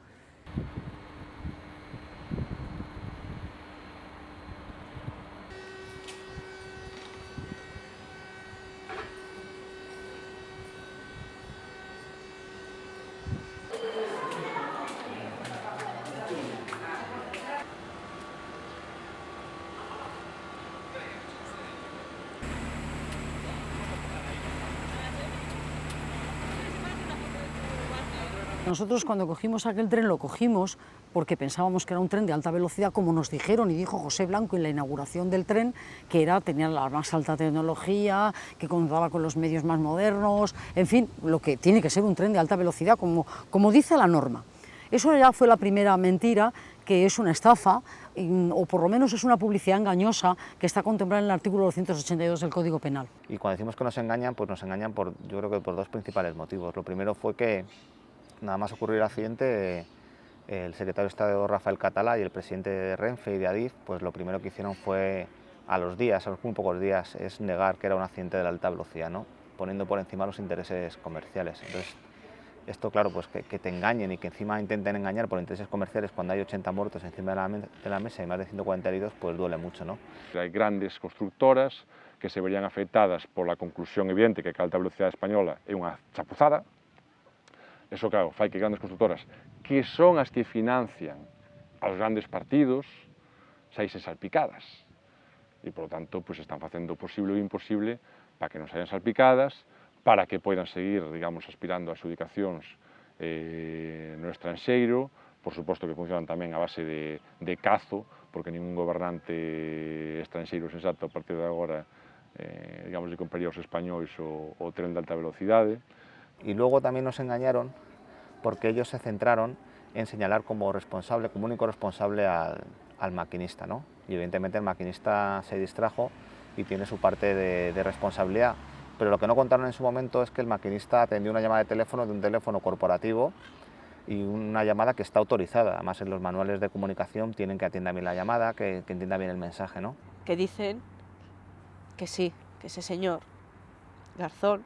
[SPEAKER 13] Nosotros cuando cogimos aquel tren lo cogimos porque pensábamos que era un tren de alta velocidad, como nos dijeron y dijo José Blanco en la inauguración del tren, que tenía la más alta tecnología, que contaba con los medios más modernos, en fin, lo que tiene que ser un tren de alta velocidad, como dice la norma. Eso ya fue la primera mentira, que es una estafa, o por lo menos es una publicidad engañosa que está contemplada en el artículo 282 del Código Penal.
[SPEAKER 22] Y cuando decimos que nos engañan, pues nos engañan yo creo que por dos principales motivos. Lo primero fue que nada más ocurrir el accidente, el secretario de Estado Rafael Catalá y el presidente de Renfe y de Adif, pues lo primero que hicieron fue, a los muy pocos días, es negar que era un accidente de la alta velocidad, ¿no? Poniendo por encima los intereses comerciales. Entonces, esto, claro, pues que te engañen y que encima intenten engañar por intereses comerciales cuando hay 80 muertos encima de la mesa y más de 140 heridos, pues duele mucho, ¿no?
[SPEAKER 4] Hay grandes constructoras que se verían afectadas por la conclusión evidente que a alta velocidade española é unha chapuzada. Eso, claro, fai que grandes constructoras, que son as que financian aos grandes partidos, saísen salpicadas. E, por lo tanto, pues, están facendo o posible e o imposible para que non saian salpicadas, para que poidan seguir, digamos, aspirando a adjudicacións no estranxeiro, por suposto que funcionan tamén a base de cazo, porque ningún gobernante estranxeiro sensato a partir de agora, digamos, de compraría aos españois o tren de alta velocidade.
[SPEAKER 22] Y luego también nos engañaron porque ellos se centraron en señalar como responsable, como único responsable al maquinista, ¿no? Y evidentemente el maquinista se distrajo y tiene su parte de responsabilidad. Pero lo que no contaron en su momento es que el maquinista atendió una llamada de teléfono de un teléfono corporativo y una llamada que está autorizada. Además, en los manuales de comunicación tienen que atender bien la llamada, que entienda bien el mensaje, ¿no?
[SPEAKER 5] Que dicen que sí, que ese señor Garzón,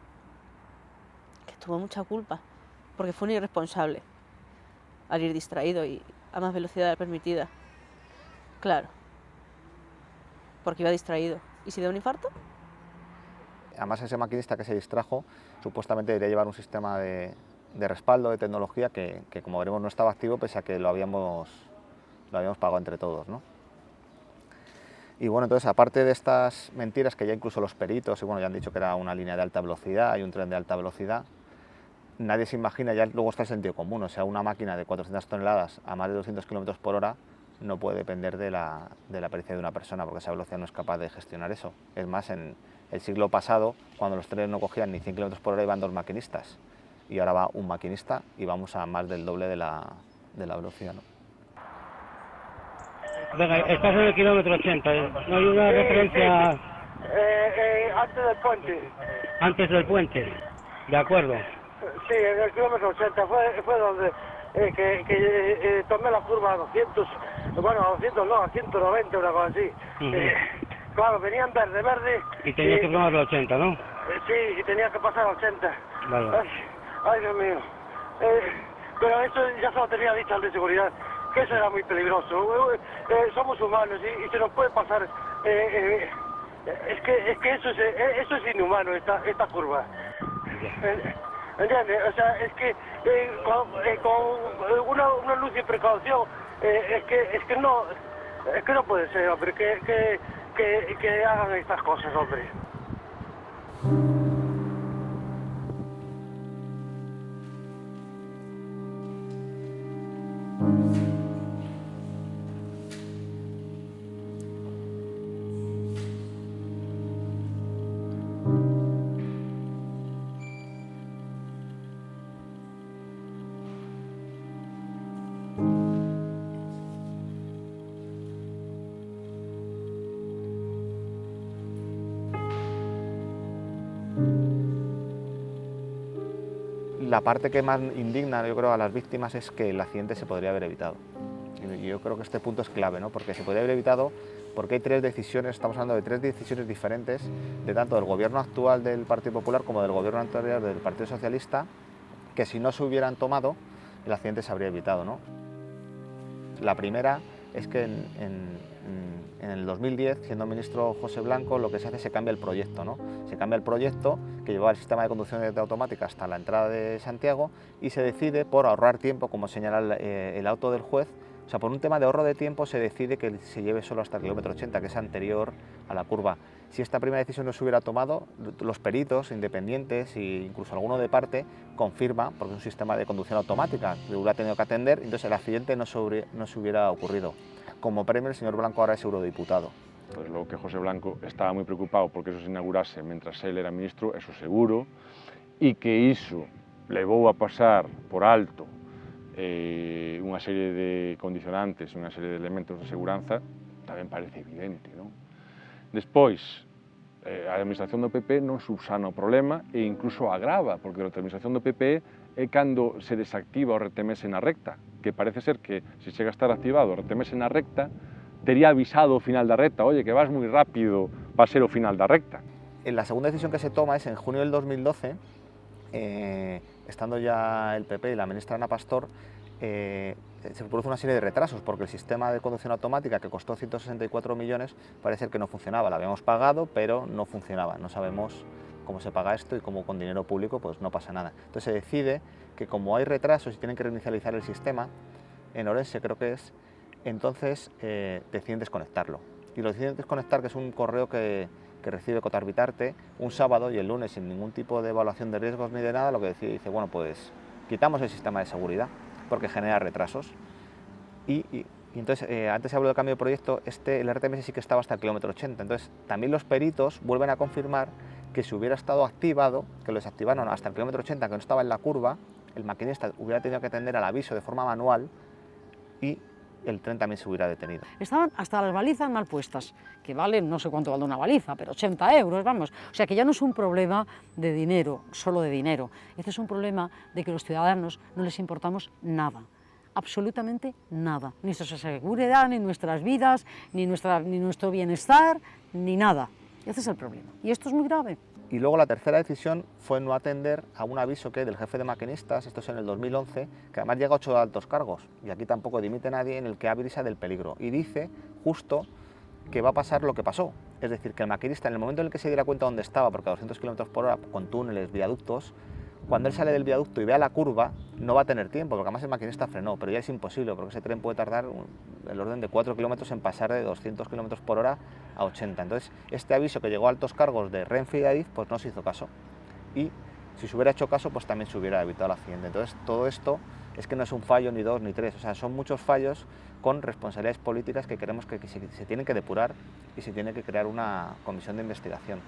[SPEAKER 5] que tuvo mucha culpa, porque fue un irresponsable al ir distraído y a más velocidad de la permitida. Claro, porque iba distraído. ¿Y si da un infarto?
[SPEAKER 22] Además, ese maquinista que se distrajo supuestamente debería llevar un sistema de respaldo, de tecnología, que como veremos no estaba activo pese a que lo habíamos pagado entre todos, ¿no? Y bueno, entonces aparte de estas mentiras que ya incluso los peritos, y bueno, ya han dicho que era una línea de alta velocidad, hay un tren de alta velocidad, nadie se imagina, ya luego está el sentido común, o sea, una máquina de 400 toneladas a más de 200 km por hora no puede depender de la pericia de una persona, porque esa velocidad no es capaz de gestionar eso. Es más, en el siglo pasado, cuando los trenes no cogían ni 100 km por hora, iban 2 maquinistas, y ahora va un maquinista y vamos a más del doble de la velocidad, ¿no?
[SPEAKER 3] Venga, estás en el kilómetro 80, ¿no hay una referencia?
[SPEAKER 14] Antes del puente.
[SPEAKER 3] Antes del puente, de acuerdo.
[SPEAKER 14] Sí, en el kilómetro 80 fue donde tomé la curva a 200, bueno, a 200 no, a 190, una cosa así. Claro, venía en verde.
[SPEAKER 3] Y tenías que tomar los 80, ¿no?
[SPEAKER 14] Sí, y tenía que pasar a 80.
[SPEAKER 3] Vale.
[SPEAKER 14] Ay, Dios mío. Pero eso ya se lo tenía dicho al de seguridad, que eso era muy peligroso. Somos humanos y se nos puede pasar. Es que eso es inhumano, esta curva. ¿Entiendes? O sea, es que con una luz y precaución, es que no puede ser, hombre, que hagan estas cosas, hombre.
[SPEAKER 22] La parte que más indigna, yo creo, a las víctimas es que el accidente se podría haber evitado. Y yo creo que este punto es clave, ¿no? Porque se podría haber evitado porque hay 3 decisiones, estamos hablando de 3 decisiones diferentes, de tanto del gobierno actual del Partido Popular como del gobierno anterior del Partido Socialista, que si no se hubieran tomado, el accidente se habría evitado, ¿no? La primera es que en el 2010, siendo ministro José Blanco, lo que se hace es se cambia el proyecto, ¿no? Se cambia el proyecto que llevaba el sistema de conducción automática hasta la entrada de Santiago y se decide, por ahorrar tiempo, como señala el auto del juez, o sea, por un tema de ahorro de tiempo se decide que se lleve solo hasta el kilómetro 80, que es anterior a la curva. Si esta primera decisión no se hubiera tomado, los peritos independientes e incluso alguno de parte confirma, porque es un sistema de conducción automática que hubiera tenido que atender, entonces el accidente no se hubiera ocurrido. Como premio, el señor Blanco ahora es eurodiputado.
[SPEAKER 4] Pues luego que José Blanco estaba muy preocupado porque eso se inaugurase mientras él era ministro, eso seguro, y que iso levou a pasar por alto unha serie de condicionantes, unha serie de elementos de seguranza, tamén parece evidente, non? Despois, a administración do PP non subsana o problema e incluso agrava, porque a administración do PP é cando se desactiva o RTMS na recta, que parece ser que se chega a estar activado o RTMS na recta, tería avisado o final da recta, oye, que vas moi rápido, va a ser o final da recta.
[SPEAKER 22] La segunda decisión que se toma es en junio del 2012, estando ya el PP y la ministra Ana Pastor, se produce una serie de retrasos porque el sistema de conducción automática, que costó 164 millones, parece ser que no funcionaba. Lo habíamos pagado, pero no funcionaba. No sabemos cómo se paga esto y cómo con dinero público pues no pasa nada. Entonces se decide que como hay retrasos y tienen que reinicializar el sistema, en Orense creo que es, entonces deciden desconectarlo. Y lo deciden desconectar, que es un correo que recibe Cotarbitarte un sábado, y el lunes, sin ningún tipo de evaluación de riesgos ni de nada, lo que decide, dice, bueno, pues quitamos el sistema de seguridad porque genera retrasos. Y entonces, antes se habló del cambio de proyecto, el RTMS sí que estaba hasta el kilómetro 80, entonces también los peritos vuelven a confirmar que si hubiera estado activado, que lo desactivaron hasta el kilómetro 80, que no estaba en la curva, el maquinista hubiera tenido que atender al aviso de forma manual y el tren también se hubiera detenido.
[SPEAKER 13] Estaban hasta las balizas mal puestas, que valen, no sé cuánto vale una baliza, pero 80 euros, vamos. O sea que ya no es un problema de dinero, solo de dinero. Este es un problema de que los ciudadanos no les importamos nada, absolutamente nada. Ni nuestra seguridad, ni nuestras vidas, ni nuestro bienestar, ni nada. Ese es el problema. Y esto es muy grave.
[SPEAKER 22] Y luego la tercera decisión fue no atender a un aviso que del jefe de maquinistas, esto es en el 2011, que además llega a 8 altos cargos, y aquí tampoco dimite nadie, en el que avisa del peligro. Y dice justo que va a pasar lo que pasó. Es decir, que el maquinista, en el momento en el que se diera cuenta dónde estaba, porque a 200 km por hora, con túneles, viaductos, cuando él sale del viaducto y vea la curva, no va a tener tiempo, porque además el maquinista frenó, pero ya es imposible, porque ese tren puede tardar el orden de 4 kilómetros en pasar de 200 km por hora a 80. Entonces, este aviso que llegó a altos cargos de Renfe y de Adif, pues no se hizo caso. Y si se hubiera hecho caso, pues también se hubiera evitado el accidente. Entonces, todo esto es que no es un fallo ni dos ni tres, o sea, son muchos fallos con responsabilidades políticas que creemos que se tienen que depurar y se tiene que crear una comisión de investigación.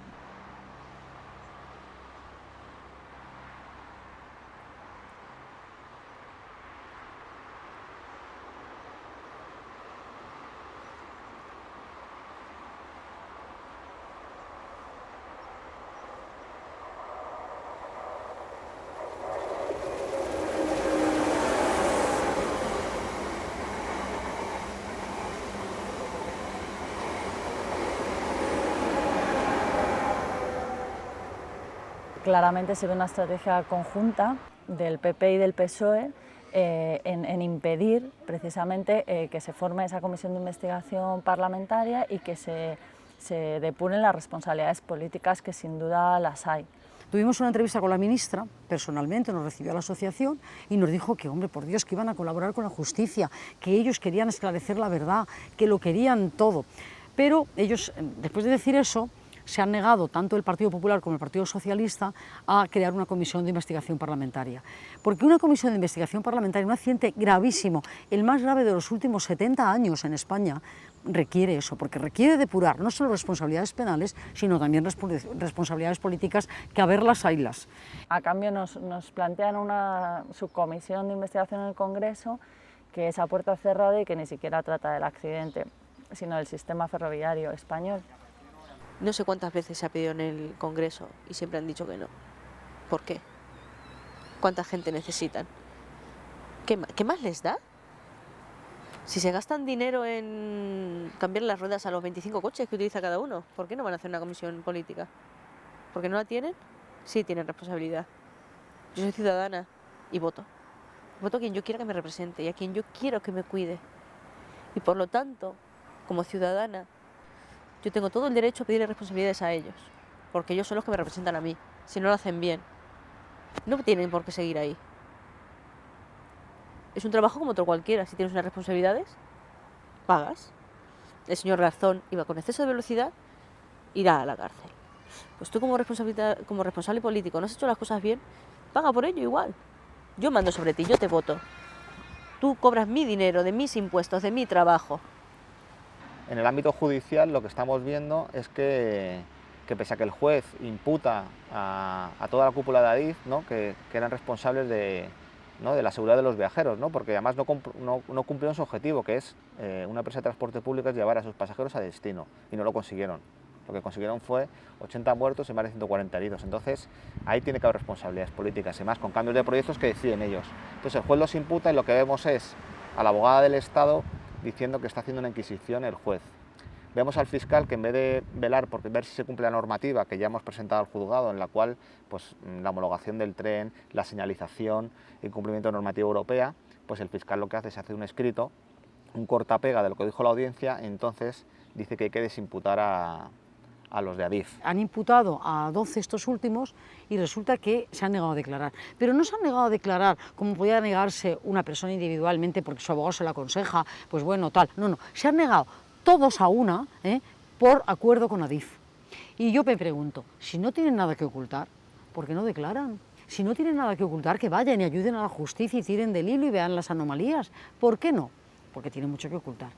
[SPEAKER 9] Claramente se ve una estrategia conjunta del PP y del PSOE en impedir precisamente que se forme esa comisión de investigación parlamentaria y que se depuren las responsabilidades políticas, que sin duda las hay.
[SPEAKER 13] Tuvimos una entrevista con la ministra, personalmente nos recibió a la asociación y nos dijo que, hombre, por Dios, que iban a colaborar con la justicia, que ellos querían esclarecer la verdad, que lo querían todo. Pero ellos, después de decir eso, se han negado, tanto el Partido Popular como el Partido Socialista, a crear una comisión de investigación parlamentaria. Porque una comisión de investigación parlamentaria, un accidente gravísimo, el más grave de los últimos 70 años en España, requiere eso, porque requiere depurar no solo responsabilidades penales, sino también responsabilidades políticas, que a verlas haylas.
[SPEAKER 9] A cambio nos plantean una subcomisión de investigación en el Congreso, que es a puerta cerrada y que ni siquiera trata del accidente, sino del sistema ferroviario español.
[SPEAKER 5] No sé cuántas veces se ha pedido en el Congreso y siempre han dicho que no. ¿Por qué? ¿Cuánta gente necesitan? ¿Qué más les da? Si se gastan dinero en cambiar las ruedas a los 25 coches que utiliza cada uno, ¿por qué no van a hacer una comisión política? ¿Por qué no la tienen? Sí tienen responsabilidad. Yo soy ciudadana y voto. Voto a quien yo quiera que me represente y a quien yo quiero que me cuide. Y por lo tanto, como ciudadana, yo tengo todo el derecho a pedirle responsabilidades a ellos, porque ellos son los que me representan a mí. Si no lo hacen bien, no tienen por qué seguir ahí. Es un trabajo como otro cualquiera. Si tienes unas responsabilidades, pagas. El señor Garzón iba con exceso de velocidad, irá a la cárcel. Pues tú como responsable político no has hecho las cosas bien, paga por ello igual. Yo mando sobre ti, yo te voto. Tú cobras mi dinero, de mis impuestos, de mi trabajo.
[SPEAKER 22] En el ámbito judicial lo que estamos viendo es que pese a que el juez imputa a toda la cúpula de Adif, ¿no? que eran responsables de la seguridad de los viajeros, ¿no? Porque además no cumplieron su objetivo, que es una empresa de transporte público es llevar a sus pasajeros a destino, y no lo consiguieron. Lo que consiguieron fue 80 muertos y más de 140 heridos. Entonces ahí tiene que haber responsabilidades políticas, y más con cambios de proyectos que deciden ellos. Entonces el juez los imputa y lo que vemos es a la abogada del Estado diciendo que está haciendo una inquisición el juez. Vemos al fiscal que en vez de velar por ver si se cumple la normativa que ya hemos presentado al juzgado, en la cual pues, la homologación del tren, la señalización, el cumplimiento de normativa europea, pues el fiscal lo que hace es hacer un escrito, un cortapega de lo que dijo la audiencia, y entonces dice que hay que desimputar a los de Adif.
[SPEAKER 13] Han imputado a 12 estos últimos y resulta que se han negado a declarar. Pero no se han negado a declarar como podía negarse una persona individualmente porque su abogado se lo aconseja, pues bueno, tal. No, se han negado todos a una, por acuerdo con Adif. Y yo me pregunto, si no tienen nada que ocultar, ¿por qué no declaran? Si no tienen nada que ocultar, que vayan y ayuden a la justicia y tiren del hilo y vean las anomalías. ¿Por qué no? Porque tienen mucho que ocultar.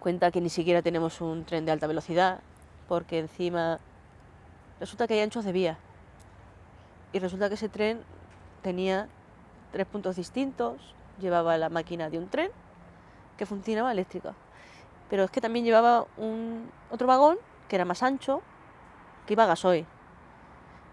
[SPEAKER 5] Cuenta que ni siquiera tenemos un tren de alta velocidad, porque encima resulta que hay anchos de vía. Y resulta que ese tren tenía 3 puntos distintos, llevaba la máquina de un tren que funcionaba eléctrica. Pero es que también llevaba otro vagón que era más ancho, que iba a gasoil.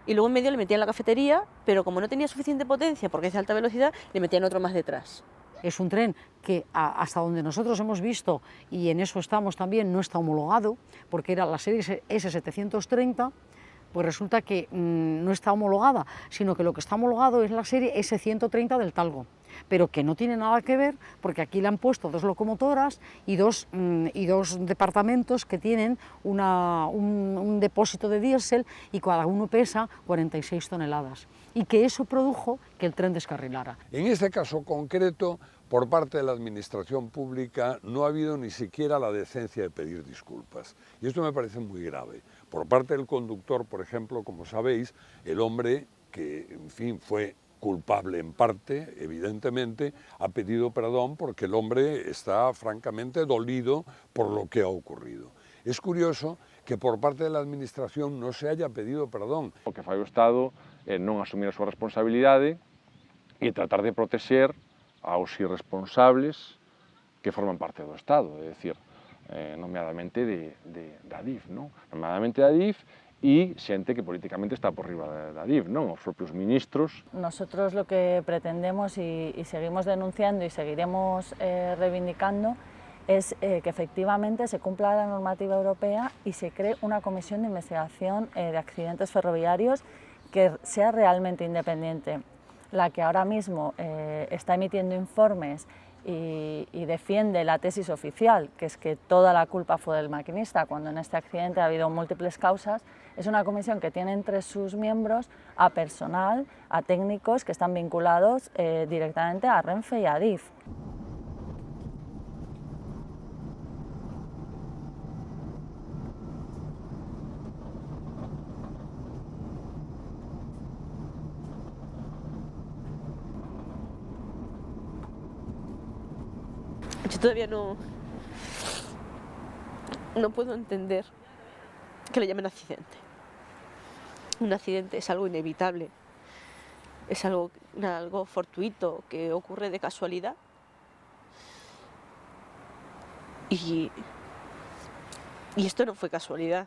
[SPEAKER 5] Y luego en medio le metían la cafetería, pero como no tenía suficiente potencia porque es de alta velocidad, le metían otro más detrás.
[SPEAKER 13] Es un tren que hasta donde nosotros hemos visto, y en eso estamos también, no está homologado, porque era la serie S730, pues resulta que no está homologada, sino que lo que está homologado es la serie S130 del Talgo, pero que no tiene nada que ver, porque aquí le han puesto 2 locomotoras y dos departamentos que tienen un depósito de diésel y cada uno pesa 46 toneladas, y que eso produjo que el tren descarrilara.
[SPEAKER 15] En este caso concreto, por parte de la administración pública no ha habido ni siquiera la decencia de pedir disculpas. Y esto me parece muy grave. Por parte del conductor, por ejemplo, como sabéis, el hombre que, en fin, fue culpable en parte, evidentemente, ha pedido perdón porque el hombre está francamente dolido por lo que ha ocurrido. Es curioso que por parte de la administración no se haya pedido perdón.
[SPEAKER 4] O que fai o Estado non asumir a súa responsabilidade e tratar de protexer aos irresponsables que forman parte do Estado, é dicir, nomeadamente da DIF, non? Nomeadamente da DIF e xente que políticamente está por riba da DIF, non? Os propios ministros.
[SPEAKER 9] Nosotros lo que pretendemos y seguimos denunciando y seguiremos reivindicando es que efectivamente se cumpla la normativa europea y se cree una comisión de investigación de accidentes ferroviarios que sea realmente independiente. La que ahora mismo está emitiendo informes y defiende la tesis oficial, que es que toda la culpa fue del maquinista, cuando en este accidente ha habido múltiples causas, es una comisión que tiene entre sus miembros a personal, a técnicos que están vinculados directamente a Renfe y a DIF.
[SPEAKER 5] Yo todavía no puedo entender que le llamen accidente. Un accidente es algo inevitable, es algo fortuito que ocurre de casualidad. Y esto no fue casualidad.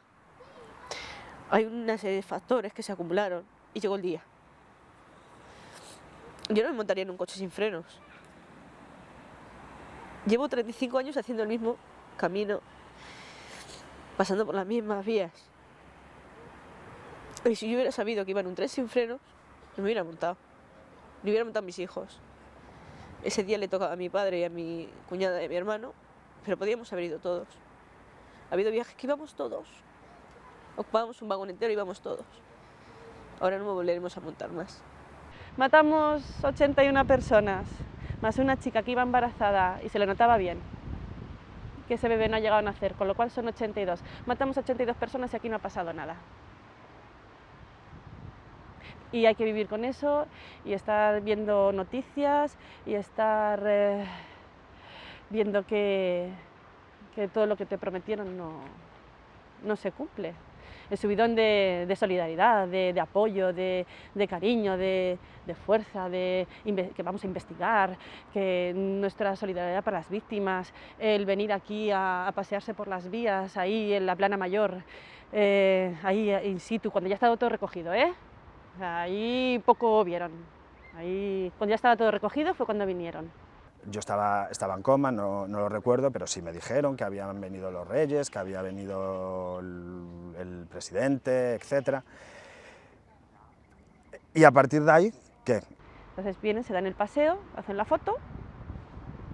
[SPEAKER 5] Hay una serie de factores que se acumularon y llegó el día. Yo no me montaría en un coche sin frenos. Llevo 35 años haciendo el mismo camino, pasando por las mismas vías. Y si yo hubiera sabido que iba en un tren sin frenos, no me hubiera montado. Ni hubiera montado a mis hijos. Ese día le tocaba a mi padre y a mi cuñada y a mi hermano, pero podíamos haber ido todos. Ha habido viajes que íbamos todos. Ocupábamos un vagón entero y íbamos todos. Ahora no me volveremos a montar más.
[SPEAKER 16] Matamos 81 personas. Más una chica que iba embarazada y se le notaba bien que ese bebé no ha llegado a nacer, con lo cual son 82. Matamos 82 personas y aquí no ha pasado nada. Y hay que vivir con eso y estar viendo noticias y estar viendo que todo lo que te prometieron no se cumple. El subidón de solidaridad, de apoyo, de cariño, de fuerza, que vamos a investigar, que nuestra solidaridad para las víctimas, el venir aquí a pasearse por las vías, ahí en la Plana Mayor, ahí in situ, cuando ya estaba todo recogido, O sea, ahí poco vieron. Ahí, cuando ya estaba todo recogido fue cuando vinieron.
[SPEAKER 2] Yo estaba en coma, no lo recuerdo, pero sí me dijeron que habían venido los reyes, que había venido el presidente, etc. Y a partir de ahí, ¿qué?
[SPEAKER 16] Entonces vienen, se dan el paseo, hacen la foto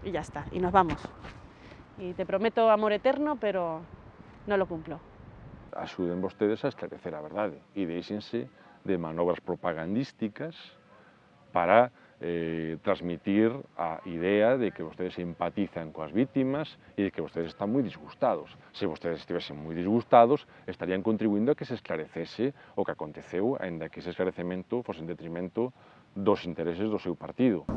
[SPEAKER 16] y ya está, y nos vamos. Y te prometo amor eterno, pero no lo cumplo.
[SPEAKER 4] Axuden vostedes a esclarecer a verdade e deixense de manobras propagandísticas para transmitir a idea de que vostedes simpatizan coas víctimas e de que vostedes están moi disgustados. Se vostedes estivesen moi disgustados, estarían contribuindo a que se esclarecese o que aconteceu, aínda que ese esclarecemento fose en detrimento dos intereses do seu partido.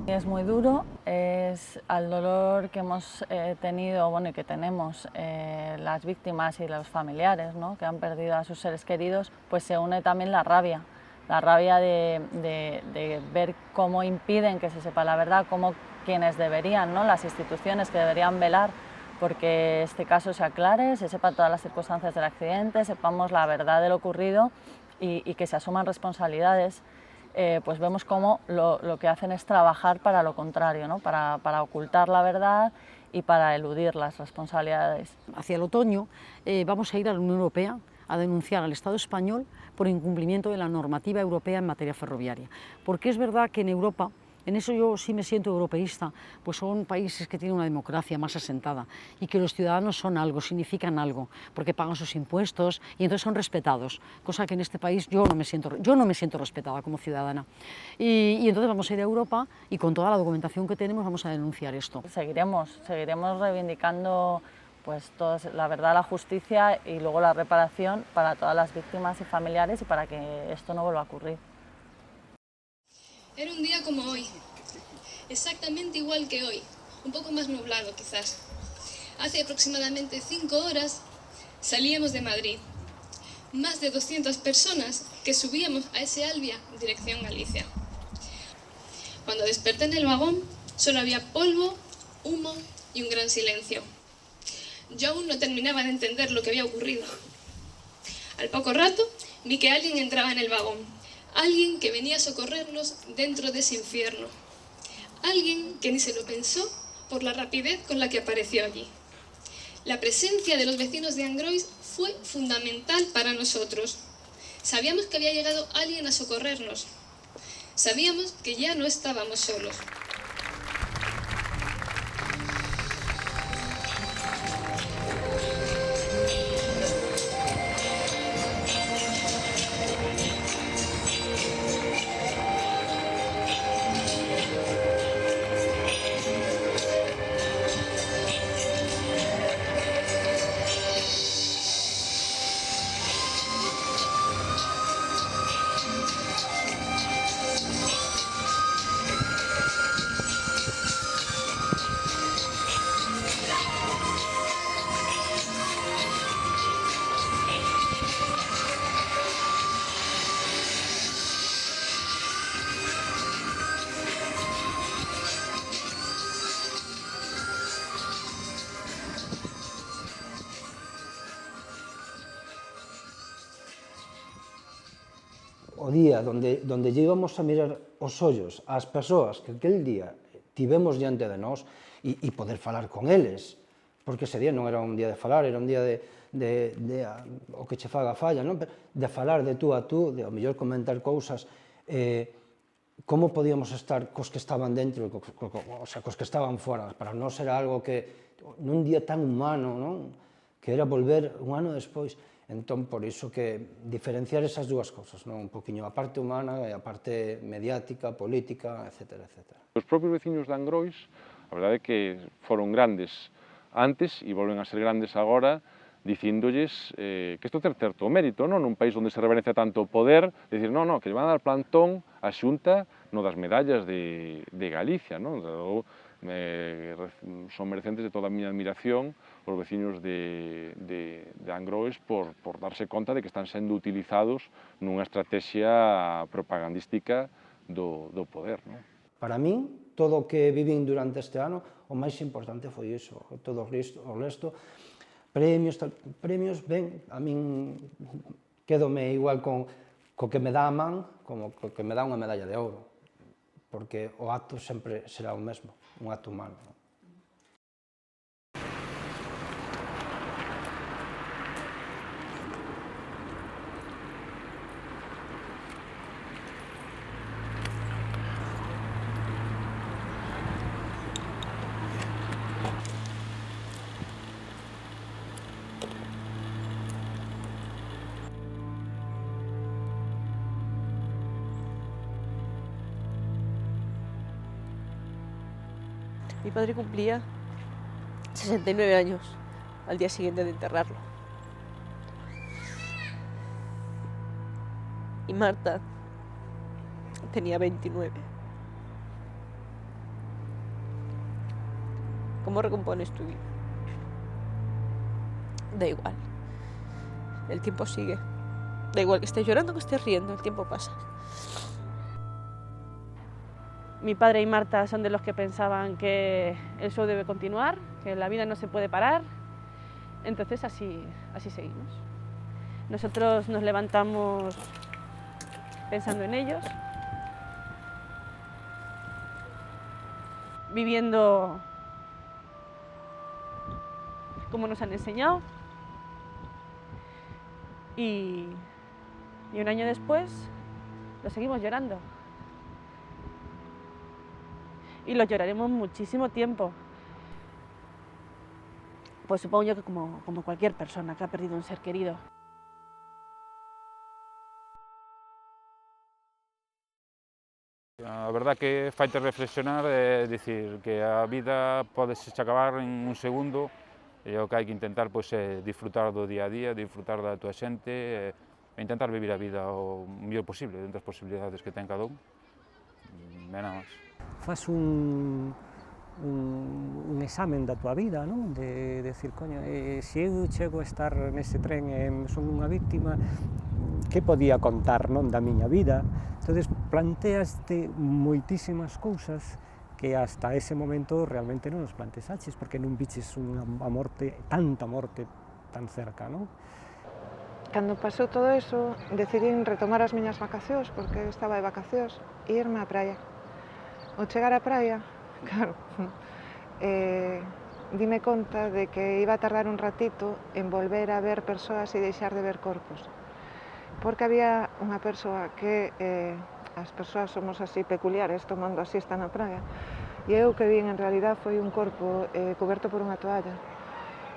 [SPEAKER 9] Es muy duro, es al dolor que hemos tenido, bueno, y que tenemos las víctimas y los familiares, ¿no?, que han perdido a sus seres queridos, pues se une también la rabia de ver cómo impiden que se sepa la verdad, cómo quienes deberían, ¿no?, las instituciones que deberían velar porque este caso se aclare, se sepa todas las circunstancias del accidente, sepamos la verdad de lo ocurrido y que se asuman responsabilidades. Pues vemos cómo lo que hacen es trabajar para lo contrario, ¿no?, para ocultar la verdad y para eludir las responsabilidades.
[SPEAKER 13] Hacia el otoño vamos a ir a la Unión Europea a denunciar al Estado español por incumplimiento de la normativa europea en materia ferroviaria. Porque es verdad que en Europa, en eso yo sí me siento europeísta, pues son países que tienen una democracia más asentada y que los ciudadanos son algo, significan algo, porque pagan sus impuestos y entonces son respetados, cosa que en este país yo no me siento respetada como ciudadana. Y entonces vamos a ir a Europa y con toda la documentación que tenemos vamos a denunciar esto.
[SPEAKER 9] Seguiremos reivindicando pues la verdad, la justicia y luego la reparación para todas las víctimas y familiares y para que esto no vuelva a ocurrir.
[SPEAKER 7] Era un día como hoy, exactamente igual que hoy, un poco más nublado quizás. Hace aproximadamente 5 horas salíamos de Madrid, más de 200 personas que subíamos a ese Albia dirección Galicia. Cuando desperté en el vagón solo había polvo, humo y un gran silencio. Yo aún no terminaba de entender lo que había ocurrido. Al poco rato vi que alguien entraba en el vagón. Alguien que venía a socorrernos dentro de ese infierno. Alguien que ni se lo pensó por la rapidez con la que apareció allí. La presencia de los vecinos de Angrois fue fundamental para nosotros. Sabíamos que había llegado alguien a socorrernos. Sabíamos que ya no estábamos solos.
[SPEAKER 12] O día donde llegamos a mirar os ollos ás persoas que aquel día tivemos diante de nós e poder falar con eles, porque ese día non era un día de falar, era un día de o que che faga falla, non? De falar de tú a tú, de ao mellor comentar cousas, como podíamos estar cos que estaban dentro, o sea, cos que estaban fora, para nós era algo que, nun día tan humano, non? Que era volver un ano despois. Entón, por iso que diferenciar esas dúas cousas, non? Un poquinho a parte humana e a parte mediática, política, etc.
[SPEAKER 4] Os propios veciños de Angrois, a verdade é que foron grandes antes e volven a ser grandes agora, dicíndolles que isto ten certo mérito, non? Nun país onde se reverencia tanto o poder, dicir, non, que lle van a dar plantón a Xunta no das medallas de Galicia, non? Son merecentes de toda a miña admiración os veciños de Angrois por darse conta de que están sendo utilizados nunha estrategia propagandística do poder.
[SPEAKER 12] Para min, todo o que vivín durante este ano, o máis importante foi iso, todo o resto, premios, ben, a min quedome igual co que me dá a man como co que me dá unha medalla de ouro, porque o acto sempre será o mesmo, un acto humano.
[SPEAKER 5] Mi padre cumplía 69 años al día siguiente de enterrarlo. Y Marta tenía 29. ¿Cómo recompones tu vida? Da igual. El tiempo sigue. Da igual que estés llorando o que estés riendo, el tiempo pasa.
[SPEAKER 16] Mi padre y Marta son de los que pensaban que el show debe continuar, que la vida no se puede parar. Entonces así seguimos. Nosotros nos levantamos pensando en ellos, viviendo como nos han enseñado, y un año después lo seguimos llorando. Y lo lloraremos muchísimo tiempo. Pues supongo yo que como cualquier persona que ha perdido un ser querido.
[SPEAKER 18] A verdad que faite reflexionar é dicir que a vida pode se acabar en un segundo e o que hai que intentar pois, é disfrutar do día a día, disfrutar da tua xente e intentar vivir a vida o mellor posible dentro das posibilidades que ten cada un. E nada máis.
[SPEAKER 8] Fas un examen da tua vida, non? De decir, coño, se eu chego a estar nese tren e son unha víctima, que podía contar, non, da miña vida? Entonces planteaste moitísimas cousas que hasta ese momento realmente non os planteaches, porque non viches a morte, tanta morte tan cerca, non?
[SPEAKER 10] Cando pasou todo eso, decidí retomar as miñas vacacións, porque estaba de vacacións, e irme á praia. Ao chegar á praia, claro, dime conta de que iba a tardar un ratito en volver a ver persoas e deixar de ver corpos. Porque había unha persoa que, as persoas somos así peculiares, tomando a siesta na praia, e eu que vin en realidad foi un corpo coberto por unha toalla.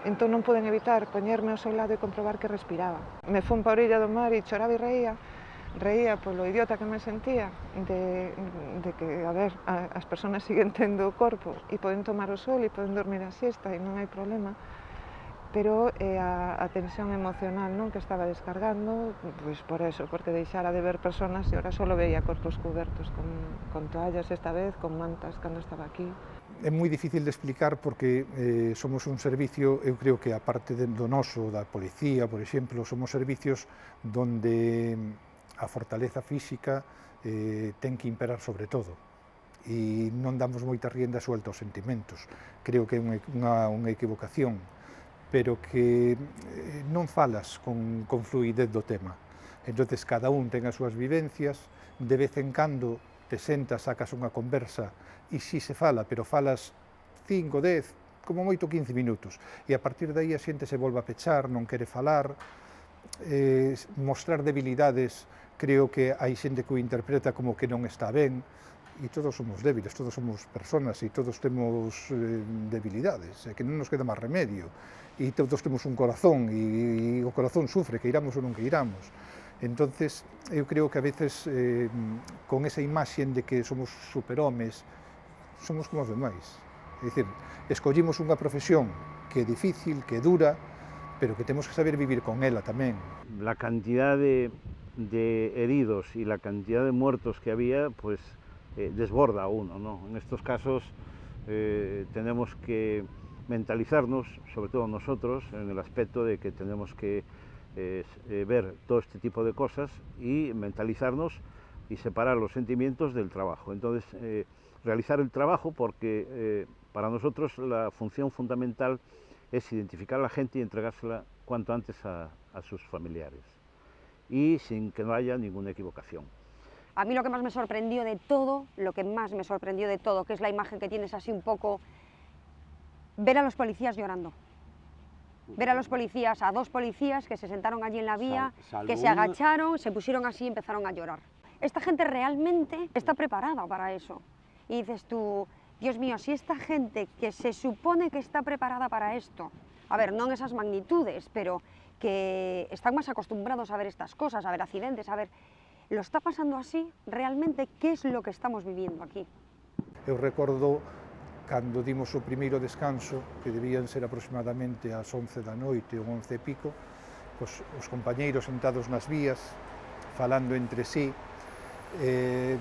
[SPEAKER 10] Entón non puden evitar poñerme ao seu lado e comprobar que respiraba. Me fun pa a orilla do mar e choraba e reía polo idiota que me sentía de que, a ver, as persoas siguen tendo o corpo e poden tomar o sol e poden dormir a siesta e non hai problema, pero a tensión emocional, non, que estaba descargando, pois por eso, porque deixara de ver persoas e ahora só veía corpos cubertos con toallas esta vez, con mantas cando estaba aquí.
[SPEAKER 19] É moi difícil de explicar porque somos un servicio, eu creo que a parte do noso, da policía, por exemplo, somos servicios donde a fortaleza física ten que imperar sobre todo e non damos moita rienda suelta aos sentimentos. Creo que é unha equivocación, pero que non falas con fluidez do tema. Entonces, cada un ten as súas vivencias, de vez en cando te sentas, sacas unha conversa e si se fala, pero falas 5, 10, como moito 15 minutos, e a partir de aí a xente se volve a pechar, non quere falar, mostrar debilidades, creo que hai xente que o interpreta como que non está ben, e todos somos débiles, todos somos personas e todos temos debilidades, que non nos queda máis remedio, e todos temos un corazón, e o corazón sufre, que iramos ou non que iramos. Entonces, eu creo que a veces, con esa imaxe de que somos superhomes, somos como os demais. É dicir, escollimos unha profesión que é difícil, que é dura, pero que temos que saber vivir con ela tamén.
[SPEAKER 21] La cantidad de heridos y la cantidad de muertos que había, pues desborda a uno, ¿no? En estos casos tenemos que mentalizarnos, sobre todo nosotros, en el aspecto de que tenemos que ver todo este tipo de cosas y mentalizarnos y separar los sentimientos del trabajo. Entonces, realizar el trabajo porque para nosotros la función fundamental es identificar a la gente y entregársela cuanto antes a sus familiares y sin que no haya ninguna equivocación.
[SPEAKER 6] A mí lo que más me sorprendió de todo, que es la imagen que tienes así un poco, ver a los policías llorando. Ver a los policías, a dos policías que se sentaron allí en la vía, que se agacharon, se pusieron así y empezaron a llorar. Esta gente realmente está preparada para eso. Y dices tú, Dios mío, si esta gente que se supone que está preparada para esto, a ver, no en esas magnitudes, pero que están más acostumbrados a ver estas cosas, a ver accidentes, a ver, lo está pasando así, realmente, ¿qué es lo que estamos viviendo aquí?
[SPEAKER 19] Eu recordo cando dimos o primeiro descanso, que debían ser aproximadamente ás 11 da noite ou 11 e pico, pois, os compañeiros sentados nas vías, falando entre sí,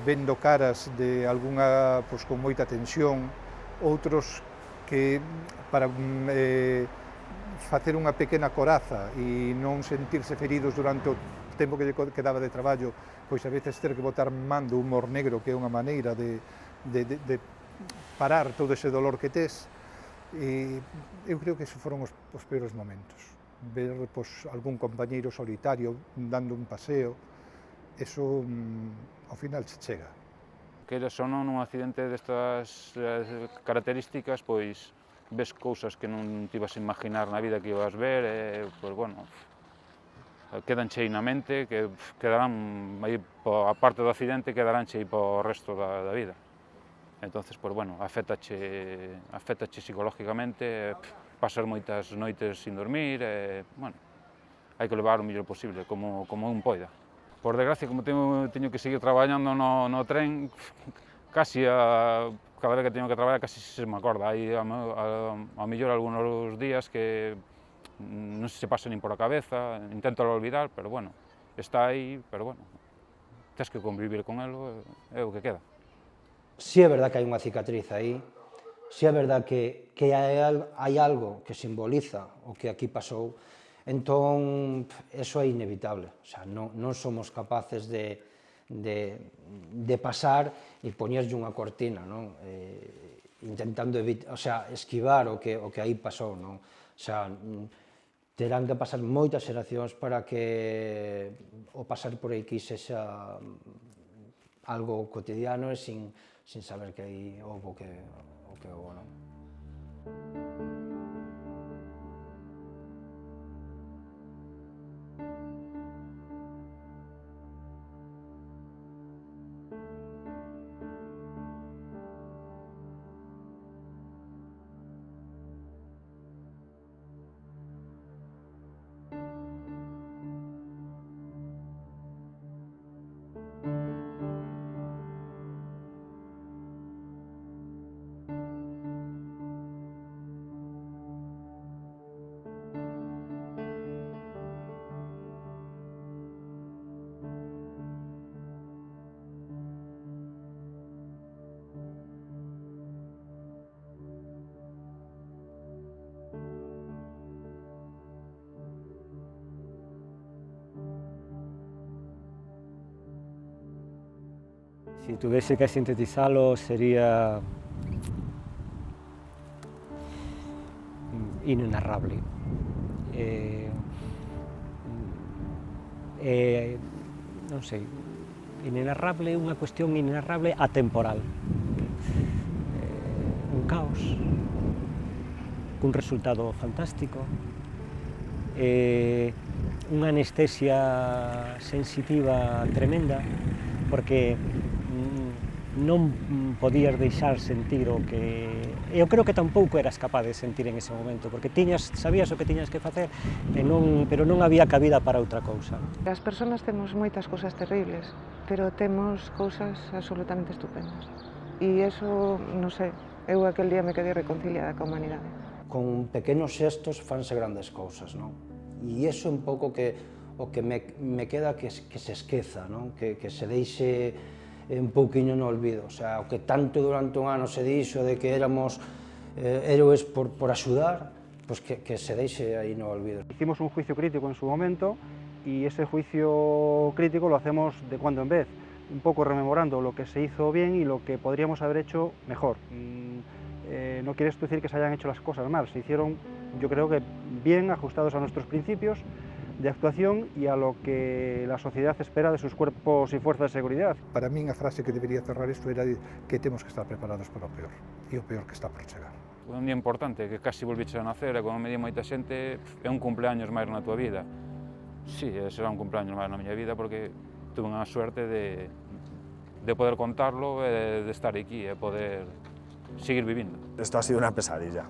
[SPEAKER 19] vendo caras de algunha pois, con moita tensión, outros que para facer unha pequena coraza e non sentirse feridos durante o tempo que lle quedaba de traballo, pois a veces ter que botar man do humor negro, que é unha maneira de parar todo ese dolor que tes. Eu creo que esos foron os peores momentos. Ver algún compañeiro solitario dando un paseo, eso ao final se chega.
[SPEAKER 18] Queres ou non, nun accidente destas características, pois ves cousas que non te ibas a imaginar na vida que ibas ver, e, pois, bueno, quedanche aí na mente, que quedarán aí, a parte do accidente, quedaránche aí para o resto da vida. Entonces, pois, bueno, afectache psicológicamente, pasar moitas noites sin dormir, bueno, hai que levar o mellor posible, como un poida. Por desgracia, como teño que seguir traballando no tren, casi cada vez que teño que traballar, casi se me acorda. Hai ao mellor algúns días que non se pasa nin por a cabeza, intento olvidar, pero bueno, está aí, pero bueno, tens que convivir con elo, é o que queda.
[SPEAKER 12] Si é verdad que hai unha cicatriz aí, si é verdad que hai algo que simboliza o que aquí pasou, entón, eso é inevitable. O sea, non somos capaces de pasar e poñerlle unha cortina, non? Intentando esquivar o que aí pasou, non? O sea, terán que pasar moitas xeracións para que o pasar por aquí sexa algo cotidiano e sin saber que aí houve o que houve, non?
[SPEAKER 8] Si tuviese que sintetizarlo, sería inenarrable. Non sei, inenarrable é unha cuestión inenarrable atemporal. Un caos, cun resultado fantástico, unha anestesia sensitiva tremenda, porque non podías deixar sentir o que... Eu creo que tampouco eras capaz de sentir en ese momento, porque sabías o que tiñas que facer, pero non había cabida para outra cousa.
[SPEAKER 10] As persoas temos moitas cousas terribles, pero temos cousas absolutamente estupendas. E iso, non sei, eu aquel día me quedei reconciliada ca humanidade.
[SPEAKER 12] Con pequenos xestos fanse grandes cousas, non? E iso é un pouco o que me queda que se esqueza, non? Que se deixe un pouquiño no olvido. O sea, o que tanto durante un ano se dixo de que éramos héroes por axudar, pues que se deixe aí no olvido.
[SPEAKER 11] Hicimos un juicio crítico en su momento y ese juicio crítico lo hacemos de cuando en vez, un poco rememorando lo que se hizo bien y lo que podríamos haber hecho mejor. No quiere esto decir que se hayan hecho las cosas mal, se hicieron, yo creo que bien, ajustados a nuestros principios de actuación y a lo que la sociedad espera de sus cuerpos y fuerzas de seguridad.
[SPEAKER 19] Para min a frase que debería cerrar isto era que temos que estar preparados para o peor, e o peor que está por chegar.
[SPEAKER 18] Un día importante, que casi volviches a nacer, e como me di moita xente, é un cumpleaños máis na tua vida. Sí, será un cumpleaños máis na miña vida, porque tuve unha suerte de poder contarlo e de estar aquí, e poder seguir vivindo.
[SPEAKER 2] Esto ha sido una pesadilla.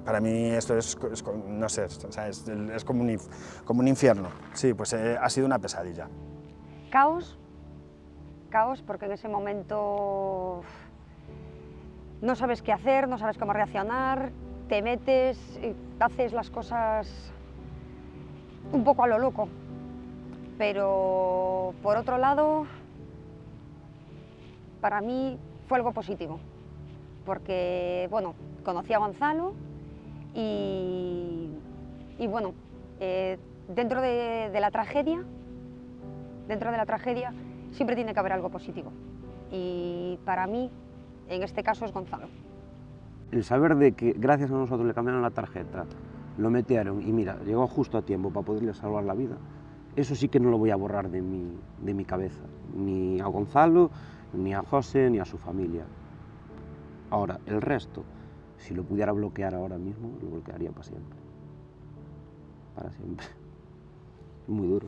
[SPEAKER 2] Para mí esto es no sé, o sea, es como un infierno. Sí, pues ha sido una pesadilla.
[SPEAKER 6] Caos, porque en ese momento no sabes qué hacer, no sabes cómo reaccionar, te metes y haces las cosas un poco a lo loco. Pero por otro lado, para mí fue algo positivo. porque, bueno, conocí a Gonzalo y bueno, dentro de la tragedia siempre tiene que haber algo positivo. Y para mí, en este caso, es Gonzalo.
[SPEAKER 1] El saber de que gracias a nosotros le cambiaron la tarjeta, lo metieron y mira, llegó justo a tiempo para poderle salvar la vida, eso sí que no lo voy a borrar de mi cabeza, ni a Gonzalo, ni a José, ni a su familia. Ahora, el resto, si lo pudiera bloquear ahora mismo, lo bloquearía para siempre. Para siempre. Muy duro.